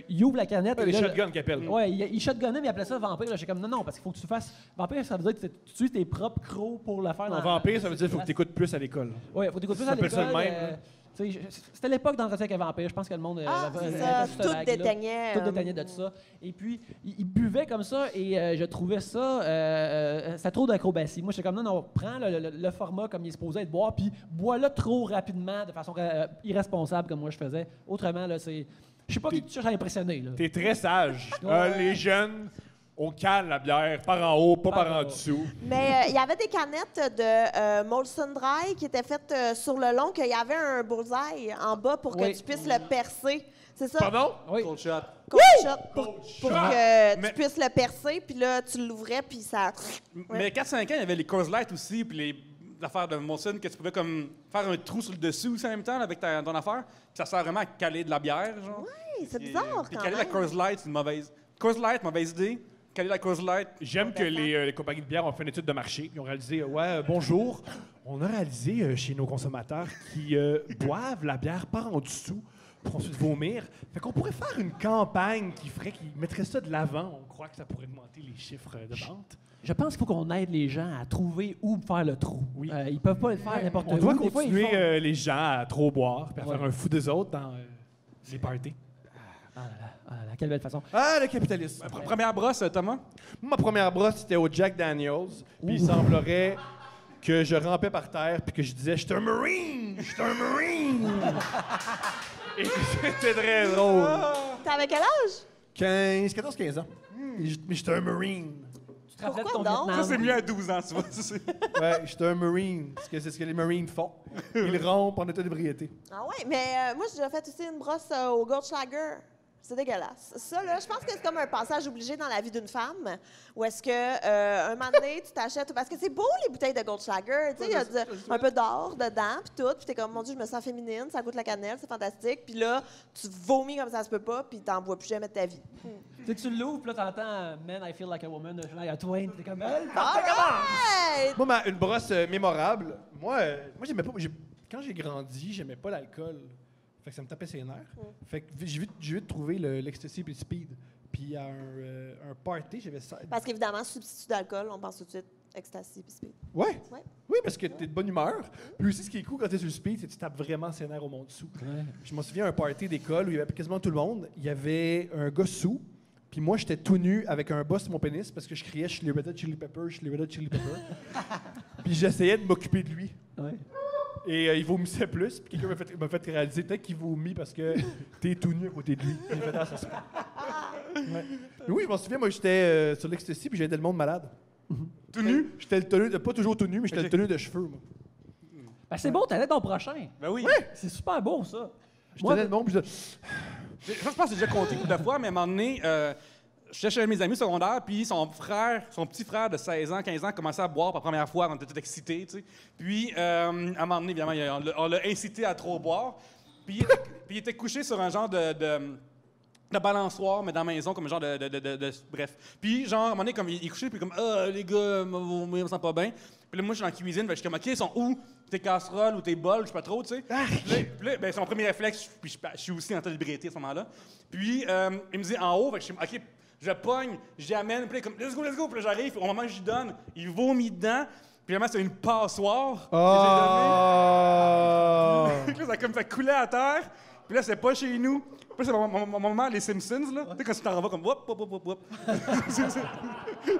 il ouvre la canette. Ouais, et les là, shotguns qu'ils appellent. Ouais, il shotgunnait, mais il appelait ça vampire. J'étais comme non, parce qu'il faut que tu fasses. Vampire, ça veut dire que tu tues tes propres crocs pour le faire. Non, vampire, ça veut dire qu'il faut que t'écoutes plus à l'école. Oui, il faut t'écouter plus Ça à s'appelle l'école. ça de même, tu sais, c'était l'époque d'entretien avec un vampire. Je pense que le monde c'est ça, tout déteignait. Tout déteignait de ça. Et puis, il buvait comme ça et je trouvais ça... c'était trop d'acrobatie. Moi, j'étais comme, non, prends le format comme il est supposé être boire, puis bois-le trop rapidement, de façon irresponsable, comme moi je faisais. Autrement, là, c'est... Je sais pas qui tu cherches à impressionner, là. T'es très sage. Ouais. Les jeunes, on cale la bière par en haut, pas par en dessous. Mais il y avait des canettes de Molson Dry qui étaient faites sur le long, qu'il y avait un bullseye en bas pour que Oui. tu puisses le percer. C'est ça? Pardon? Oui. Cold shot. Cold shot. Pour que Mais- tu puisses le percer, puis là, tu l'ouvrais, puis ça... Mais 4-5 ans, il y avait les Coors Light aussi, puis les affaires de Molson que tu pouvais comme faire un trou sur le dessus aussi en même temps là, avec ton affaire. Puis ça sert vraiment à caler de la bière, genre. Hey, c'est Puis, bizarre, puis quand caler même. la Coors Light, c'est une mauvaise. Coors Light, mauvaise idée. Caler la Coors Light. J'aime que les compagnies de bière ont fait une étude de marché. Ils ont réalisé, bonjour, on a réalisé chez nos consommateurs qui boivent la bière par en dessous pour ensuite vomir. Fait qu'on pourrait faire une campagne qui mettrait ça de l'avant. On croit que ça pourrait augmenter les chiffres de vente. Je pense qu'il faut qu'on aide les gens à trouver où faire le trou. Oui. Ils peuvent pas le faire n'importe où. On doit Des fois, ils continuer font- les gens à trop boire puis à faire un fou des autres dans les parties. Ah là, quelle belle façon. Ah, le capitalisme. Première brosse, Thomas? Ma première brosse, c'était au Jack Daniels. Puis il semblerait que je rampais par terre puis que je disais « Je suis un Marine! Je suis un Marine! » Et c'était très drôle. T'avais quel âge? 14-15 ans. Mais j'étais un Marine. Tu te rappelais de ton Pourquoi donc? Vietnam? Ça, c'est mieux à 12 ans, tu vois. Ouais, j'étais un Marine. Parce que c'est ce que les Marines font. Ils rompent en état d'ébriété. Ah ouais, mais moi, j'ai déjà fait aussi une brosse au Goldschlager. C'est dégueulasse. Ça, là, je pense que c'est comme un passage obligé dans la vie d'une femme. Où est-ce que, un moment donné, tu t'achètes... Parce que c'est beau, les bouteilles de Goldschlager. Tu sais, il y a un peu d'or dedans, puis tout. Puis t'es comme, mon Dieu, je me sens féminine, ça goûte la cannelle, c'est fantastique. Puis là, tu vomis comme ça se peut pas, puis t'en bois plus jamais de ta vie. Tu sais, tu l'ouvres, puis là, t'entends « Man, I feel like a woman » de Shania Twain. T'es comme « Elle, Hey! Moi, une brosse mémorable. Moi, j'aimais pas... Quand j'ai grandi, j'aimais pas l'alcool. Fait que ça me tapait ses nerfs. Fait que j'ai vite trouvé l'ecstasy et le speed. Puis à un party, j'avais ça. Parce qu'évidemment, substitut d'alcool, on pense tout de suite ecstasy puis speed. Ouais. Ouais. Oui, parce que t'es de bonne humeur. Puis aussi, ce qui est cool quand t'es sur le speed, c'est que tu tapes vraiment ses nerfs au monde dessous. Je me souviens d'un party d'école où il y avait quasiment tout le monde. Il y avait un gars sous. Puis moi, j'étais tout nu avec un bas sur mon pénis parce que je criais « Je suis les Red Hot Chili Peppers, je suis les Red Hot Chili Peppers ». Puis j'essayais de m'occuper de lui. Ouais. Et il vomissait plus. Puis quelqu'un m'a fait réaliser peut-être qu'il vomit parce que t'es tout nu à côté de lui. Puis j'ai fait, ah, ça se fait. Ouais. Mais oui, je m'en souviens, moi, j'étais sur l'ecstasy puis j'aidais le monde malade. Tout nu? J'étais le tenue, pas toujours tout nu, mais j'étais le tenue de cheveux, moi. Ben, c'est beau, t'allais ton prochain. Ben oui. C'est super beau, ça. Je tenais le monde, puis Je pense que j'ai déjà compté une couple de fois, mais à un moment donné, j'étais chez mes amis secondaires, puis son petit frère de 16 ans, 15 ans, commençait à boire pour la première fois, on était tout excités, tu sais. Puis, à un moment donné, évidemment, on l'a incité à trop boire. Puis, il était couché sur un genre de balançoire, mais dans la maison, comme un genre bref. Puis, genre, à un moment donné, comme il est couché, puis comme, ah, les gars, moi, je me sens pas bien. Puis là, moi, je suis dans la cuisine, fait que je suis comme, OK, ils sont où tes casseroles ou tes bols, je sais pas trop, tu sais. Puis là, ben, c'est mon premier réflexe, puis je suis aussi en train de d'ébriété à ce moment-là. Puis, il me dit en haut, fait que je suis OK, je pogne, j'y amène, puis là, comme, let's go, puis là, j'arrive, au moment où je lui donne, il vomit dedans, puis vraiment, c'est une passoire que j'ai donnée. Puis là, ça coulait à terre, puis là, c'est pas chez nous. Puis là, c'est mon moment, les Simpsons, là. Tu sais, quand tu t'en vas comme, whoop, whoop, whoop, whoop.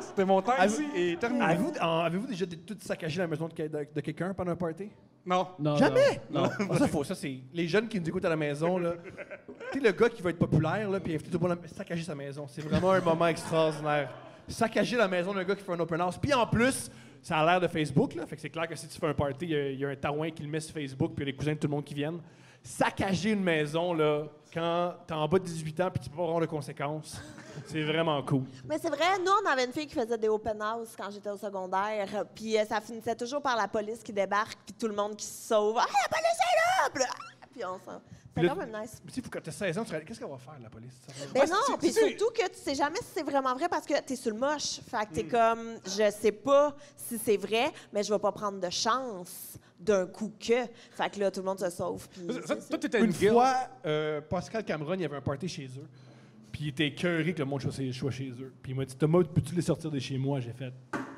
C'était mon temps ici et terminé. Avez-vous déjà tout saccagé la maison de quelqu'un pendant un party? Non. Non, Jamais! Non. Ah, ça, ça, c'est les jeunes qui nous écoutent à la maison, là. Tu sais, le gars qui va être populaire, là, puis inviter tout le monde à saccager sa maison. C'est vraiment un moment extraordinaire. Saccager la maison d'un gars qui fait un open house. Puis en plus, ça a l'air de Facebook, là. Fait que c'est clair que si tu fais un party, il y a un tarouin qui le met sur Facebook, puis il y a les cousins de tout le monde qui viennent. Saccager une maison, là, quand t'es en bas de 18 ans puis tu peux pas avoir de conséquences, c'est vraiment cool. Mais c'est vrai, nous, on avait une fille qui faisait des open house quand j'étais au secondaire. Puis ça finissait toujours par la police qui débarque, puis tout le monde qui se sauve. Ah, la police est là! Puis on s'en... C'est Puis quand là, même nice. Tu sais, quand t'as 16 ans, qu'est-ce qu'elle va faire, la police? Ben non, puis surtout que tu sais jamais si c'est vraiment vrai parce que t'es sur le moche. Fait que t'es comme, je sais pas si c'est vrai, mais je vais pas prendre de chance d'un coup que. Fait que là, tout le monde se sauve. Puis Toi, t'étais Une une guilde. fois, Pascal Cameron, il y avait un party chez eux. Puis il était écœuré que le monde soit chez eux. Puis il m'a dit, Thomas, peux-tu les sortir de chez moi? J'ai fait,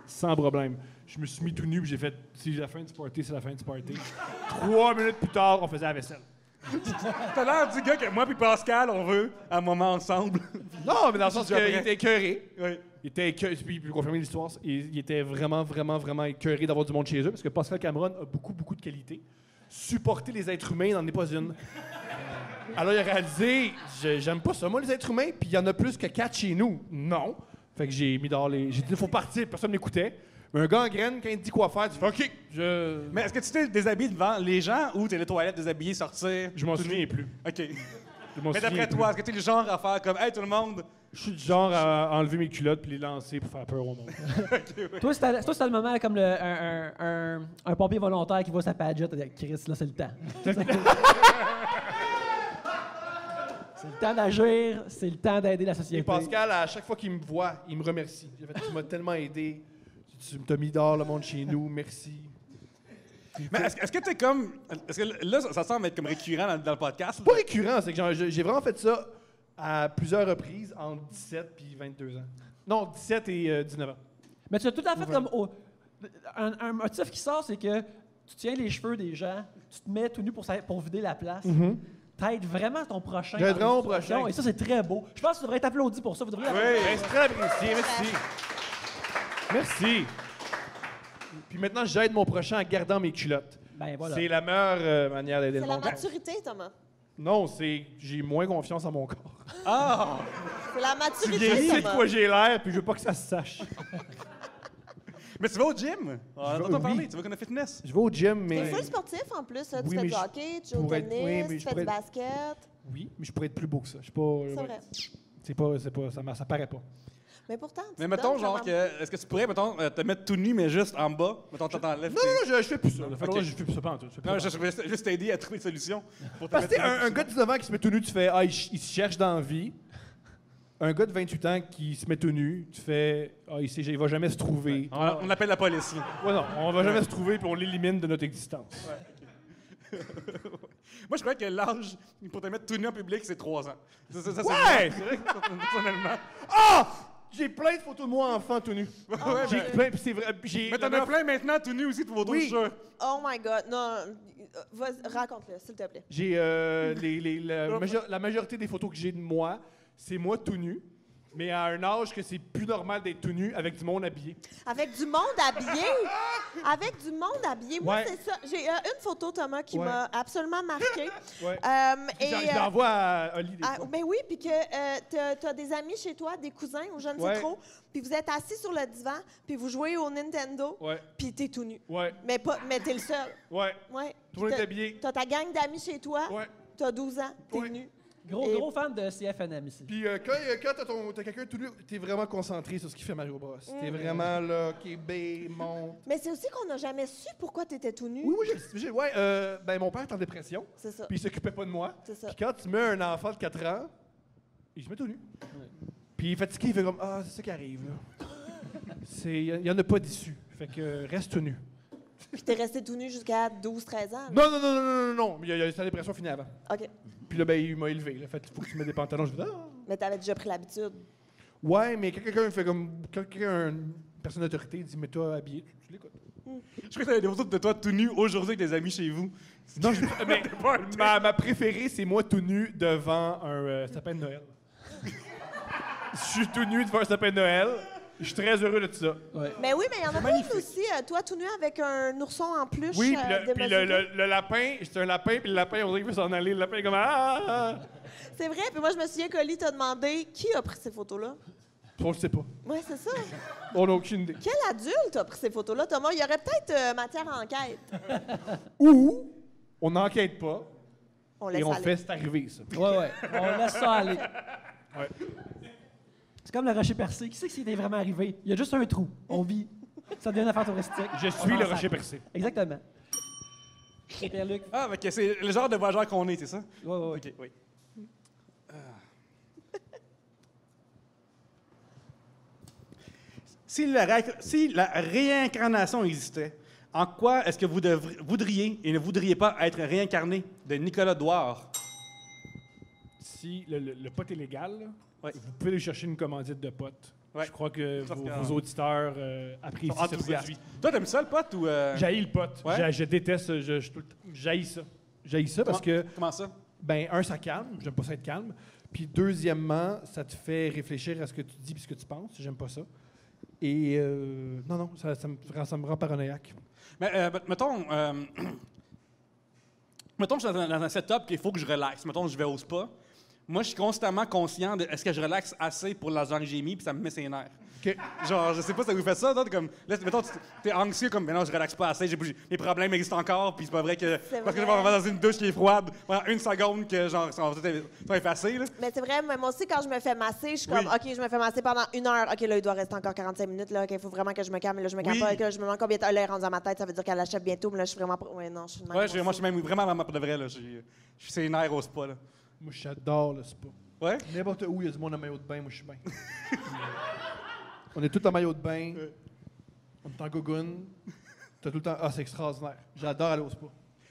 sans problème. Je me suis mis tout nu, puis j'ai fait, si c'est la fin du party, c'est la fin du party. 3 minutes plus tard, on faisait la vaisselle. T'as l'air du gars que moi puis Pascal, on veut un moment ensemble. Non, mais dans le sens Après. qu'il était écœuré. Oui. Il était écœuré, puis pour confirmer l'histoire, il était vraiment, vraiment, vraiment écœuré d'avoir du monde chez eux, parce que Pascal Cameron a beaucoup, beaucoup de qualités. Supporter les êtres humains n'en est pas une. Alors il a réalisé, j'aime pas ça, moi, les êtres humains, puis il y en a plus que 4 chez nous. Non. Fait que j'ai mis dehors les... J'ai dit, il faut partir, personne m'écoutait. Mais un gars en graine, quand il te dit quoi faire, tu fais OK, Mais est-ce que tu t'es déshabillé devant les gens ou t'es les toilettes déshabillé, sortir? Je m'en souviens plus. OK. Je m'en Mais souviens d'après plus. toi, est-ce que t'es le genre à faire comme, hey, tout le monde? Je suis du genre à enlever mes culottes puis les lancer pour faire peur au monde. Toi, c'était le moment comme un pompier volontaire qui voit sa Padgett et dit Chris, là, c'est le temps. C'est le temps d'agir, c'est le temps d'aider la société. Et Pascal, à chaque fois qu'il me voit, il me remercie. J'ai fait, tu m'as tellement aidé. Tu m'as mis dehors le monde chez nous, merci. Mais est-ce que t'es comme... Est-ce que là, ça semble être comme récurrent dans le podcast? C'est pas récurrent, c'est que j'ai vraiment fait ça à plusieurs reprises entre 17 puis 22 ans. Non, 17 et 19 ans. Mais tu as tout à fait comme... un motif qui sort, c'est que tu tiens les cheveux des gens, tu te mets tout nu pour vider la place. T'aides vraiment ton prochain. J'aide vraiment mon dans la situation, prochain. Et ça, c'est très beau. Je pense que tu devrais être applaudi pour ça. Vous devriez Ben, c'est très apprécié, merci. Merci. Puis maintenant, j'aide mon prochain en gardant mes culottes. Ben voilà. C'est la meilleure manière d'aider C'est le la monde. maturité, Thomas. Non, c'est j'ai moins confiance en mon corps. Ah! C'est la Tu maturité, sais de Thomas. quoi j'ai l'air, puis je veux pas que ça se sache. Mais tu vas au gym? On Je vais- entend parler, oui. tu vas connaître fitness. Je vais au gym, T'es mais... full sportif en plus. Là. Tu Oui, fais mais du je hockey, tu joues au pourrais être- tennis, oui, mais tu je fais pourrais du être- basket. Oui, mais je pourrais être plus beau que ça. Je suis pas... C'est vrai. C'est pas... Ça paraît pas. Mais pourtant, tu Mais te mettons, donnes genre, quand même. est-ce que tu pourrais, mettons, te mettre tout nu, mais juste en bas? Mettons, t'enlèves. Non, je fais plus ça. Ça fait Ok. longtemps que je fais plus ça, pas en tout. Je fais plus Non, ça. je voulais juste t'aider à trouver une solution. Pour te Parce que mettre un gars de 19 ans qui se met tout nu, tu fais « Ah, il se cherche dans la vie. » Un gars de 28 ans qui se met tout nu, tu fais « Ah, il va jamais se trouver. On appelle la police. là. Ouais, non, on va jamais se trouver puis on l'élimine de notre existence. Moi, je crois que l'âge pour te mettre tout nu en public, c'est 3 ans. Ça, Ouais! c'est vrai, personnellement. Ah! J'ai plein de photos de moi enfant tout nu. Ouais, J'ai mais- plein, puis c'est vrai. Puis j'ai Mais t'en as plein maintenant tout nu aussi pour vos dos, Oui. je suis sûr. Oh my God, non. Raconte-le, s'il te plaît. J'ai la majorité des photos que j'ai de moi, c'est moi tout nu, mais à un âge que c'est plus normal d'être tout nu avec du monde habillé. Avec du monde habillé. Avec du monde habillé. Moi, Ouais. c'est ça. J'ai une photo, Thomas, qui Ouais. m'a absolument marquée. Ouais. Et, Je l'envoie à Oli des fois. ben oui, puis que t'as des amis chez toi, des cousins ou je ne sais Ouais. trop, puis vous êtes assis sur le divan, puis vous jouez au Nintendo, Ouais, puis t'es tout nu. ouais, Mais t'es le seul. ouais. Ouais. Tout le monde Puis est habillé. T'as ta gang d'amis chez toi, Ouais. t'as 12 ans, t'es Ouais. nu. Gros fan de CFNM ici. Puis quand t'as quelqu'un tout nu, t'es vraiment concentré sur ce qu'il fait Mario Bros. T'es vraiment là, OK, B, monte. Mais c'est aussi qu'on n'a jamais su pourquoi t'étais tout nu. Oui, ouais, ben mon père est en dépression, C'est ça. puis il s'occupait pas de moi. C'est ça. Puis quand tu mets un enfant de 4 ans, il se met tout nu. Puis il est fatigué, il fait comme Ah, c'est ça qui arrive, là. Il y en a pas d'issue. Fait que reste tout nu. Puis t'es resté tout nu jusqu'à 12-13 ans. là. Non. Sa dépression finit avant. OK. Puis là, ben, il m'a élevé. Là. Fait il faut que tu mettes des pantalons. Je dis Ah! Mais t'avais déjà pris l'habitude. Ouais, mais quand quelqu'un fait comme. Quand quelqu'un, une personne d'autorité, dit Mets-toi habillé, tu l'écoutes. Je crois que t'avais des photos de toi tout nu aujourd'hui avec des amis chez vous. Non, mais ma préférée, c'est moi tout nu devant un sapin de Noël. Je suis tout nu devant un sapin de Noël. Je suis très heureux de tout ça. Mais oui, mais il y en a plein aussi. Toi, tout nu avec un ourson en peluche. Oui, puis démesuré. le lapin, c'est un lapin, puis le lapin, on dirait qu'il veut s'en aller. Le lapin est comme Ah! C'est vrai, puis moi, je me souviens qu'Oli t'a demandé qui a pris ces photos-là. On le sait pas. Oui, c'est ça. On n'a aucune idée. Quel adulte a pris ces photos-là, Thomas? Il y aurait peut-être matière à enquête. Ou on n'enquête pas On laisse et on aller. fait c'est arrivé, ça. Ouais. On laisse ça aller. Ouais. C'est comme le rocher percé. Qui sait que c'était vraiment arrivé? Il y a juste un trou. On vit. Ça devient une affaire touristique. Je suis On le en rocher sac. percé. Exactement. Et Pierre-Luc? Ah, mais c'est le genre de voyageur qu'on est, c'est ça? Ouais. OK, oui. Si la réincarnation existait, en quoi est-ce que vous voudriez et ne voudriez pas être réincarné de Nicolas Douard? Si le pot est légal, là, Ouais. vous pouvez aller chercher une commandite de potes. Ouais. Je crois que Parce que- vos auditeurs apprécient ce Enthousiasme. produit. Toi, t'aimes ça le pote ou... J'haïs le pot. Ouais? Je déteste. J'haïs ça. J'haïs ça parce que, Comment ça? ben, un, ça calme. J'aime pas ça être calme. Puis, deuxièmement, ça te fait réfléchir à ce que tu dis et ce que tu penses. J'aime pas ça. Et, non, ça me rend paranoïaque. Mais, mettons... mettons que je suis dans un setup qu'il faut que je relaxe. Mettons que je vais au spa. Moi, je suis constamment conscient de est-ce que je relaxe assez pour la gémie, puis ça me met ses nerfs. OK. Genre, je sais pas si vous faites ça, toi, t'es comme, là, mettons, t'es anxieux, comme, mais non, je relaxe pas assez, mes problèmes existent encore, puis c'est pas vrai que, C'est parce que je vrai. vais dans une douche qui est froide, pendant une seconde, que, genre, sont effacés, là. Mais c'est vrai, mais moi aussi, quand je me fais masser, je suis comme, Oui. OK, je me fais masser pendant 1 heure. OK, là, il doit rester encore 45 minutes. Là, OK, il faut vraiment que je me calme. Là, je me calme Oui. pas. Que je me demande combien de temps. Là, elle est rendue à ma tête. Ça veut dire qu'elle achète bientôt. Mais là, je suis vraiment. Ouais, non, je suis de même Ouais, aussi. moi, je suis même vraiment pour de vrai, là. Je suis ses nerfs au spa, là. Moi, j'adore le spa. Ouais? N'importe où, il y a du monde en maillot de bain, moi, je suis bien. On est tous en maillot de bain. On est en gogoune. T'as tout le temps... Ah, c'est extraordinaire. J'adore aller au spa.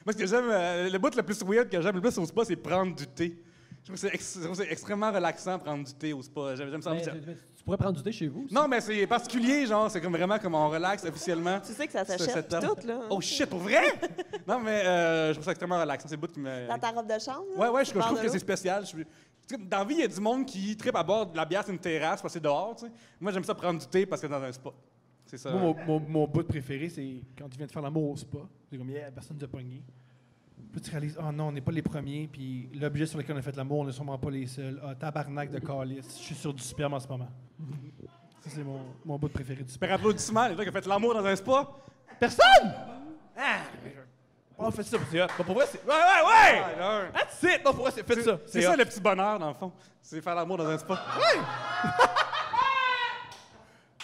Moi, ce que j'aime, le bout le plus weird que j'aime le plus au spa, c'est prendre du thé. Je trouve que c'est extrêmement relaxant prendre du thé au spa. J'aime ça. Mais tu pourrais prendre du thé chez vous aussi. Non, mais c'est particulier, genre, c'est comme vraiment comme on relaxe officiellement. Tu sais que ça Ce s'achète setup. tout, là. Oh shit, pour vrai? Non, mais je trouve ça extrêmement relaxant. C'est le bout qui me. Dans ta robe de chambre? là? Ouais, je Bord trouve de que l'eau? c'est spécial. Dans la vie, il y a du monde qui trippe à boire de la bière sur une terrasse parce que c'est dehors, tu sais. Moi, j'aime ça prendre du thé parce que c'est dans un spa. C'est ça. Moi, mon bout préféré, c'est quand tu viens de faire l'amour au spa. C'est comme, yeah, personne ne t'a pogné. Puis tu réalises, oh non, on n'est pas les premiers, puis l'objet sur lequel on a fait l'amour, on n'est sûrement pas les seuls. Ah, tabarnak de calice. Je suis sur du sperme en ce moment. Ça, c'est mon bout préféré du spa. Super applaudissement, les gens qui ont fait l'amour dans un spa. Personne! Ah! On fait ça, c'est hot. Bon, pour vrai, c'est. Ouais! Alors, That's it! Non, pour vrai, faites ça. c'est ça hot. le petit bonheur, dans le fond. C'est faire l'amour dans un spa.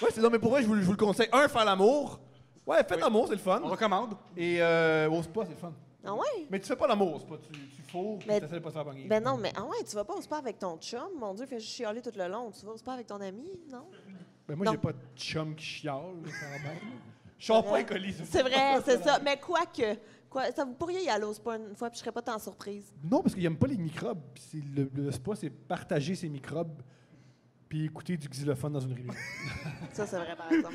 Ouais, c'est non, mais pour vrai, je vous le conseille. Faire l'amour. Ouais, faites l'amour, c'est le fun. On recommande. Et au spa, c'est le fun. Ah ouais? Mais tu fais pas l'amour au spa, tu fourres, puis Mais- tu essaies de pas te faire pogner. Ben non, mais ah ouais, tu vas pas au spa avec ton chum? Mon Dieu, fais juste chialer tout le long. Tu vas au spa avec ton ami, non? Ben moi, Non. j'ai pas de chum qui chiale, quand même. Je sors pas vrai. écoli. C'est vrai, c'est ça. Mais ça, vous pourriez y aller au spa une fois, puis je serais pas tant surprise. Non, parce qu'il aime pas les microbes. Puis le spa, c'est partager ses microbes puis écouter du xylophone dans une rivière. Ça, c'est vrai, par exemple.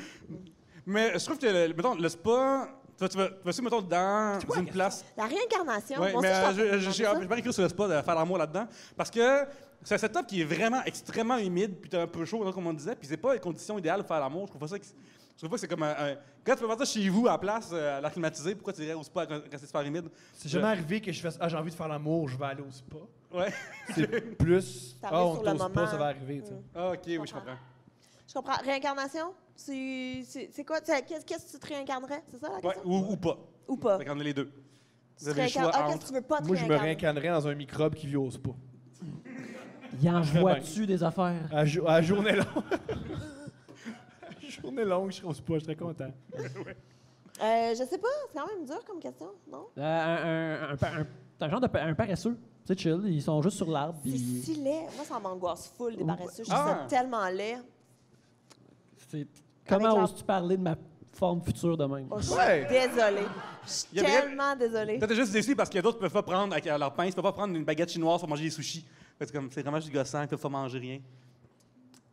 Mais je trouve que, mettons, le spa, tu vas mettons, dans quoi la une place. La réincarnation, Ouais, moi mais aussi, je j'ai suis en train de pas écrit sur le spa de faire l'amour là-dedans. Parce que c'est un setup qui est vraiment extrêmement humide, puis t'es un peu chaud, comme on disait, puis c'est pas les conditions idéales pour faire l'amour. Je trouve pas que c'est comme quand tu peux faire ça chez vous à la place, à la climatiser, pourquoi tu irais au spa quand c'est super humide? C'est jamais arrivé que je fasse j'ai envie de faire l'amour, je vais aller au spa. Ouais. C'est plus T'arrives on sur est le au spa, moment. ça va arriver, tu sais. Ah, ok, oui, je comprends. Je comprends. Réincarnation? C'est quoi? Qu'est-ce que tu te réincarnerais? C'est ça la Ouais, question? ou pas. Ou pas? Fait qu'on a les deux. Tu Vous te avez le choix réincarnes- Ah, qu'est-ce entre. que tu veux pas te Moi, je me réincarner? réincarnerais dans un microbe qui vit au spa. Il envoie-tu des affaires? À la journée longue. Journée longue, je serais au spa, je serais content. Je sais pas, c'est quand même dur comme question, non? Un genre de un paresseux. C'est chill, ils sont juste sur l'arbre. C'est puis si laid. Moi, ça m'angoisse full, des paresseux. Je trouve Ah! ça tellement laid. c'est- Comment la- oses-tu parler de ma forme future de même? Oh, je suis Ouais. désolée. Je suis Il y a des- tellement désolée. Toi, t'es juste déçu parce qu'il y a d'autres qui peuvent pas prendre avec leur pain, ils peuvent pas prendre une baguette chinoise pour manger des sushis. Fait que c'est vraiment juste gossant, ils peuvent pas manger rien.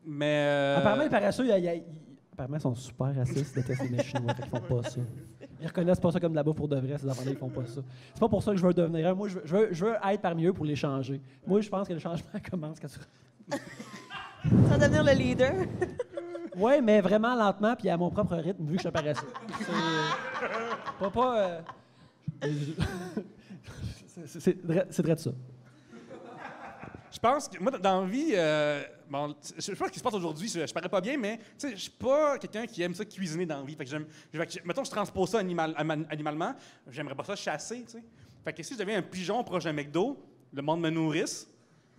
Mais. Apparemment, les paresseux, apparemment, ils sont super racistes, ils détestent les mets chinois, fait qu'ils font pas ça. Ils reconnaissent pas ça comme de la bouffe pour de vrai, ces enfants-là, ils font pas ça. C'est pas pour ça que je veux devenir un. Moi, je veux être parmi eux pour les changer. Moi, je pense que le changement commence quand tu. Ça va devenir le leader. Ouais, mais vraiment lentement, puis à mon propre rythme, vu que je suis un paresseux. C'est vrai de ça. Je pense que moi, dans la vie, bon, je sais pas ce qui se passe aujourd'hui, je parais pas bien, mais tu sais, je suis pas quelqu'un qui aime ça cuisiner dans la vie. Fait que mettons, je transpose ça animalement, j'aimerais pas ça chasser, tu sais. Fait que si je deviens un pigeon proche d'un McDo, le monde me nourrisse,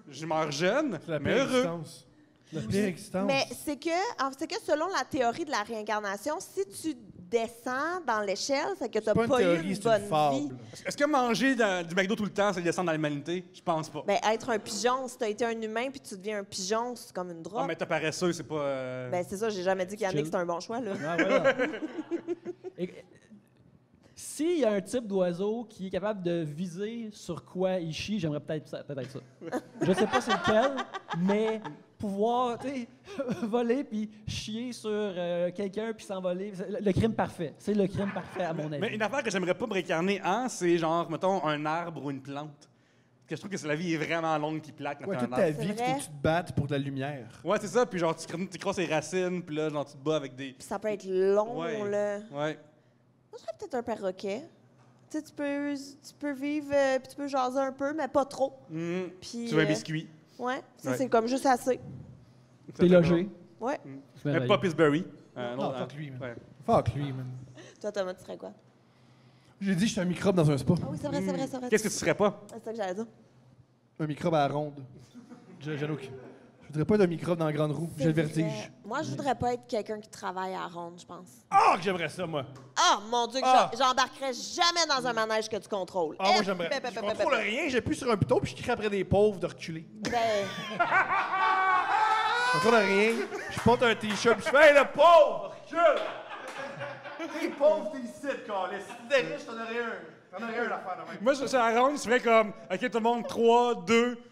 je meurs jeune, C'est la mais pire heureux. existence. La pire existence. Mais c'est que selon la théorie de la réincarnation, si tu descends dans l'échelle, c'est que tu n'as pas pas, une eu théorie, une c'est bonne une fable. vie. Est-ce que manger du McDo tout le temps, c'est descendre dans l'humanité? Je pense pas. Ben, être un pigeon, si tu as été un humain puis tu deviens un pigeon, c'est comme une Ah, drop. mais t'es paresseux, c'est pas. Ben, c'est ça, j'ai jamais dit qu'Yannick, Chill. c'était un bon choix, là. Ah, voilà. S'il y a un type d'oiseau qui est capable de viser sur quoi il chie, j'aimerais peut-être ça. Je sais pas c'est lequel, mais pouvoir, tu sais, voler puis chier sur quelqu'un puis s'envoler, c'est le crime parfait. C'est le crime parfait, à mon avis. Mais une affaire que j'aimerais pas me réincarner en, c'est genre, mettons, un arbre ou une plante. Parce que je trouve que la vie est vraiment longue qui plaque quand Ouais, t'es toute un ta arbre. vie, C'est tu faut vrai. que tu te battes pour de la lumière. Ouais, c'est ça, puis genre, tu crosses les racines, puis là, genre, tu te bats avec des. Puis ça peut être long, Ouais. là. Ouais. Moi, je serais peut-être un perroquet. Tu sais, tu peux vivre, puis tu peux jaser un peu, mais pas trop. Mhm. Puis, Tu veux un biscuit. Ouais, ça, Ouais. c'est comme juste assez. T'es logé. Ouais. C'est Mais merveilleux. pas Pillsbury. Non, fuck lui, man. Ouais. Fuck lui, man. Toi, Thomas, tu serais quoi? J'ai dit que j'étais un microbe dans un spa. Ah oui, c'est vrai, c'est vrai, c'est vrai. Qu'est-ce que tu serais pas? C'est ça que j'allais dire. Un microbe à la ronde. Janouk. Je voudrais pas être un microbe dans la grande roue. J'ai le C'est vertige. vrai. Moi, je voudrais pas être quelqu'un qui travaille à ronde, je pense. Ah, que j'aimerais ça, moi. Ah, mon Dieu, que Ah. j'embarquerais jamais dans un manège que tu contrôles. Ah, moi, j'aimerais. Je contrôle rien, j'appuie sur un bouton puis je crie après des pauvres de reculer. Ben, Je contrôle rien. Je porte un t-shirt puis je fais « Hey, le pauvre, recule! » T'es pauvre, t'es ici, Carlis. Si t'étais riche, t'en aurais un. T'en aurais un à faire de même. Moi, je suis à la ronde, je ferais comme, OK, tout le monde, 3, 2, puis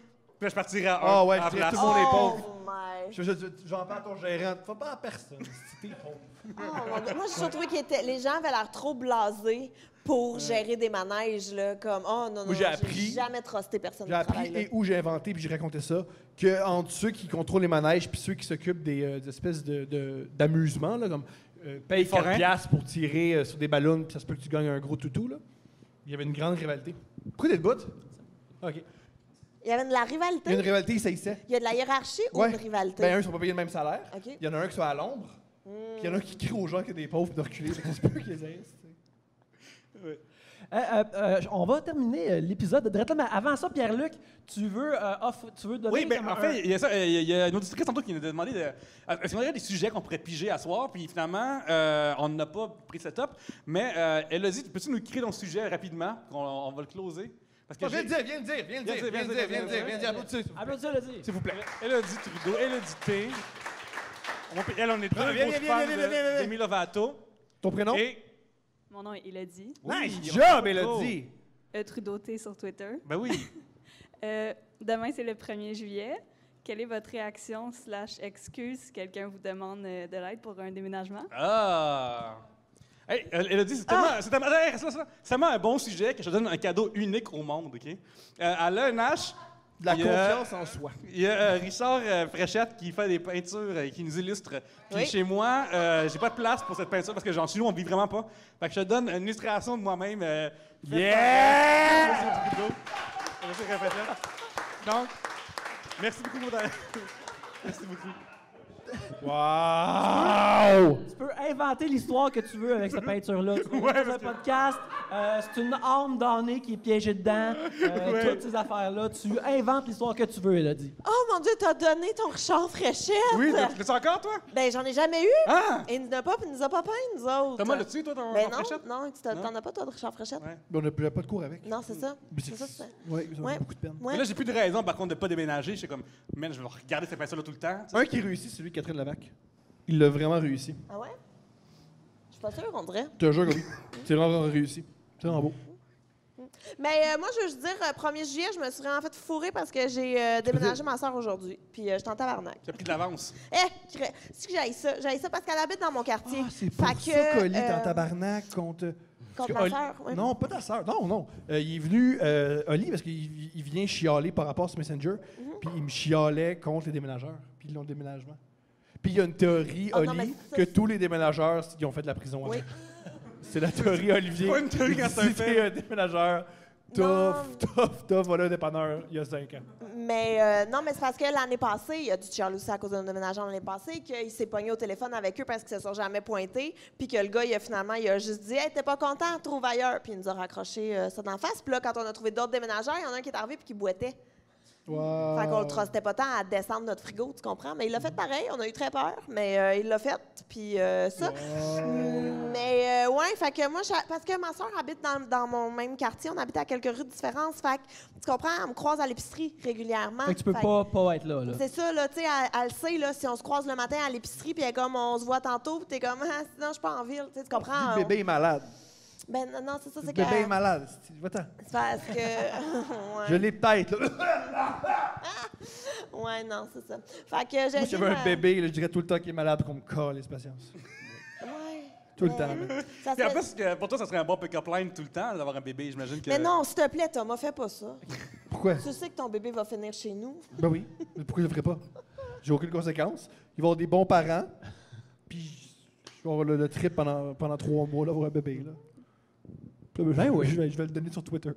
là, je partirais à 1. Ah ouais, à la je dirais place. tout le monde est pauvre. Oh my. J'en parle à ton gérant. Faut pas à personne si t'es pauvre. Oh, mon Dieu. Moi, j'ai toujours trouvé que les gens avaient l'air trop blasés pour gérer des manèges, là, comme « Oh, non, non, j'ai non, appris- jamais trusté personne J'ai qui appris travaille là. et où j'ai inventé, puis j'ai raconté ça, que entre ceux qui contrôlent les manèges puis ceux qui s'occupent des espèces d'amusement, là, comme paye forains. 4$ pour tirer sur des ballons, puis ça se peut que tu gagnes un gros toutou, là. Il y avait une grande rivalité. Pourquoi t'es debout? OK. Il y avait de la Il y a rivalité. une rivalité, ils saillissaient. Il y a de la hiérarchie ou Ouais. une rivalité? Ben, un, ils sont pas payés le même salaire. OK. Il y en a un qui soit à l'ombre. Puis il y en a un qui crie aux gens qu'il y a des pauvres puis de reculer. Fait que ça se peut qu'ils aient. On va terminer l'épisode. Directement, mais avant ça, Pierre-Luc, tu veux donner... Oui, ben comme en fait, il y a ça, il y a une auditrice tantôt qui nous a demandé est-ce qu'on aurait des sujets qu'on pourrait piger à soir, puis finalement, on n'a pas pris le setup, mais elle a dit, peux-tu nous créer ton sujet rapidement, on va le closer? Parce que Viens le dire, viens le dire, viens le dire, viens le dire, viens le dire, viens le dire. Applaudissez, Applaudissez, le dit. s'il vous plaît. Elle a dit Trudeau, elle a dit T. On est deux Viens, grosses viens, fans viens, viens, viens. de Demi Lovato. Ton prénom? Et, Mon nom est Elodie. Nice Oui, job, Elodie! Trudeau T sur Twitter. ben oui. Demain, c'est le 1er juillet. Quelle est votre réaction / excuse si quelqu'un vous demande de l'aide pour un déménagement? Ah! Hey, elle a dit, c'est tellement, hey, reste là, c'est tellement un bon sujet que je te donne un cadeau unique au monde, OK? À l'ENH, De la il y a- confiance en soi. il y a Richard Fréchette qui fait des peintures, qui nous illustre. Puis Oui. chez moi, j'ai pas de place pour cette peinture parce que chez nous, on vit vraiment pas. Fait que je te donne une illustration de moi-même. Yeah! Monsieur Trudeau. Monsieur Fréchette. Donc, merci beaucoup pour ta... Merci beaucoup. Wow! Tu peux inventer l'histoire que tu veux avec cette peinture-là. Tu peux Ouais, faire un parce que- podcast, c'est une âme damnée qui est piégée dedans, toutes ces affaires-là. Tu inventes l'histoire que tu veux, Elodie. Oh mon Dieu, t'as donné ton Richard Fréchette! Oui, l'as-tu encore, toi? Ben, j'en ai jamais eu. Ah! Et il nous a pas peint, nous autres. Thomas, l'as-tu, toi, ton Ben Fréchette? non, t'en as pas, toi, de Richard Fréchette? Ouais. On n'a pas de cours avec. Non, c'est ça. Mais C'est ça, c'est ça. Ouais, ça Ouais. fait beaucoup de peine. Ouais. Mais là, j'ai plus de raison, par contre, de pas déménager. Je suis comme, man, je vais regarder cette peinture-là tout le temps. tu sais. Un qui réussit, c'est celui de Catherine Lavac. Il l'a vraiment réussi. Ah ouais? Je suis pas sûre, on dirait. Je te jure que oui. C'est vraiment réussi. C'est vraiment beau. Mais moi, je veux juste dire, 1er juillet, je me suis vraiment fait fourrer parce que j'ai déménagé ma soeur aujourd'hui. Puis je suis en tabarnak. Tu as pris de l'avance. C'est que j'aille ça. J'aille ça parce qu'elle habite dans mon quartier. Ah, c'est pour Fait ça que, qu'Oli est en tabarnak contre... contre Parce ma que sœur, ouais. Non, pas ta sœur. Non, non. Il est venu, Oli, parce qu'il vient chialer par rapport sur Messenger, puis il me chialait contre les déménageurs, puis le déménagement. Puis il y a une théorie, Ah, non, mais Oli, ça, que tous les déménageurs, ils ont fait de la prison. Oui. avant. C'est la théorie Olivier. Pas une théorie quand c'est un Si fait. t'es un déménageur, Non. tough, voilà un dépanneur il y a 5 ans. Mais non, mais c'est parce que l'année passée, il y a du chial aussi à cause d'un déménagement l'année passée, qu'il s'est pogné au téléphone avec eux parce qu'ils se sont jamais pointés, puis que le gars, il a juste dit « Hey, t'es pas content? Trouve ailleurs! » Puis il nous a raccroché ça d'en face. Puis là, quand on a trouvé d'autres déménageurs, il y en a un qui est arrivé puis qui boitait. Wow. Fait qu'on le trustait pas tant à descendre notre frigo, tu comprends? Mais il l'a fait pareil, on a eu très peur, mais il l'a fait, puis ça. Mais ouais, fait que moi, parce que ma soeur habite dans mon même quartier, on habite à quelques rues de différence, fait que, tu comprends, elle me croise à l'épicerie régulièrement. Fait que tu peux pas être là. C'est ça, là, tu sais, elle le sait, là, si on se croise le matin à l'épicerie, puis elle est comme, on se voit tantôt, puis t'es comme, ah, sinon, je suis pas en ville, tu sais, tu comprends? Le bébé est malade. Ben non, c'est ça, Le c'est bébé est que... malade. Va-t'en. C'est parce que... ouais. Je l'ai peut-être, là. Ouais, non, c'est ça. Fait que j'ai Moi, si essayé j'avais un de- bébé, là, je dirais tout le temps qu'il est malade pour qu'on me colle, les patience. Ouais. Tout le Mais- temps. là. Ça Puis en serait- plus, pour toi, ça serait un bon pick-up line tout le temps d'avoir un bébé, j'imagine que. Mais non, s'il te plaît, Thomas, fais pas ça. Pourquoi? Tu sais que ton bébé va finir chez nous. Ben oui. Mais pourquoi je le ferais pas? J'ai aucune conséquence. Ils vont avoir des bons parents. Puis je vais avoir le trip pendant 3 mois, là, avoir un bébé, là. Puis là, Ben oui. je vais le donner sur Twitter.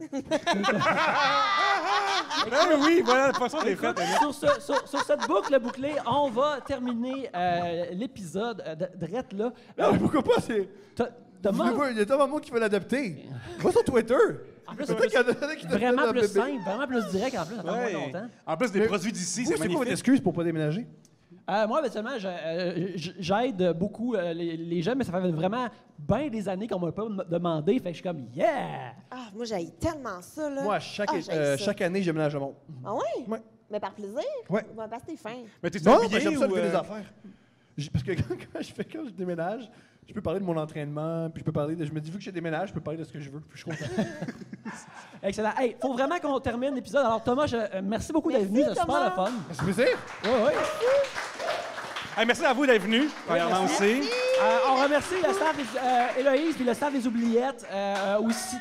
Ben oui, voilà, la façon des fêtes. Sur cette boucle bouclée, on va terminer l'épisode drette là. Non, mais pourquoi pas? Thomas, Il y a tellement de monde qui veut l'adopter. Va sur Twitter. en plus, Peut-être qu'il y en a qui vraiment adoptent un plus bébé. simple, vraiment plus direct en plus, ça prend moins Ouais. longtemps. En plus des Mais produits d'ici, Vous, c'est c'est quoi votre magnifique. excuse pour pas déménager? Moi, habituellement, j'aide beaucoup les jeunes, mais ça fait vraiment bien des années qu'on m'a pas demandé. Fait que je suis comme, yeah! Ah, moi, j'haïs tellement ça, là. Moi, j'haïs ça. chaque année, je déménage le monde. Ah oui? Ouais. Mais par plaisir? Ouais. Parce que t'es fin. Mais t'es Non, habillé mais j'aime ça ou, lever des affaires. Parce que quand je déménage, Je peux parler de mon entraînement, puis je peux parler de... Je me dis, vu que je déménage, je peux parler de ce que je veux, puis je suis content. Excellent. Hey, faut vraiment qu'on termine l'épisode. Alors, Thomas, merci beaucoup d'être venu. C'est super le fun. C'est plaisir. Oui, oui. Hey, merci à vous d'être venus, premièrement aussi. On remercie le staff Héloïse et le staff des Oubliettes aussi.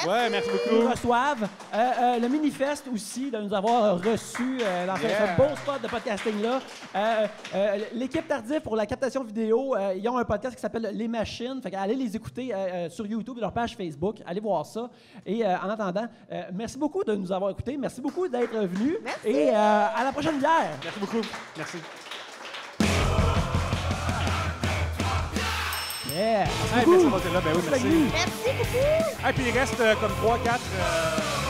Ouais, merci Qui beaucoup. nous reçoivent. Le Minifest aussi, de nous avoir reçus dans ce beau spot de podcasting-là. L'équipe Tardif pour la captation vidéo, ils ont un podcast qui s'appelle Les Machines. Fait allez les écouter sur YouTube et leur page Facebook. Allez voir ça. Et en attendant, merci beaucoup de nous avoir écoutés. Merci beaucoup d'être venus. Merci. Et à la prochaine bière. Merci beaucoup. Merci. Yeah. Hey, merci d'avoir été là. Ben oui, merci. Merci beaucoup. Et puis il reste comme 3-4...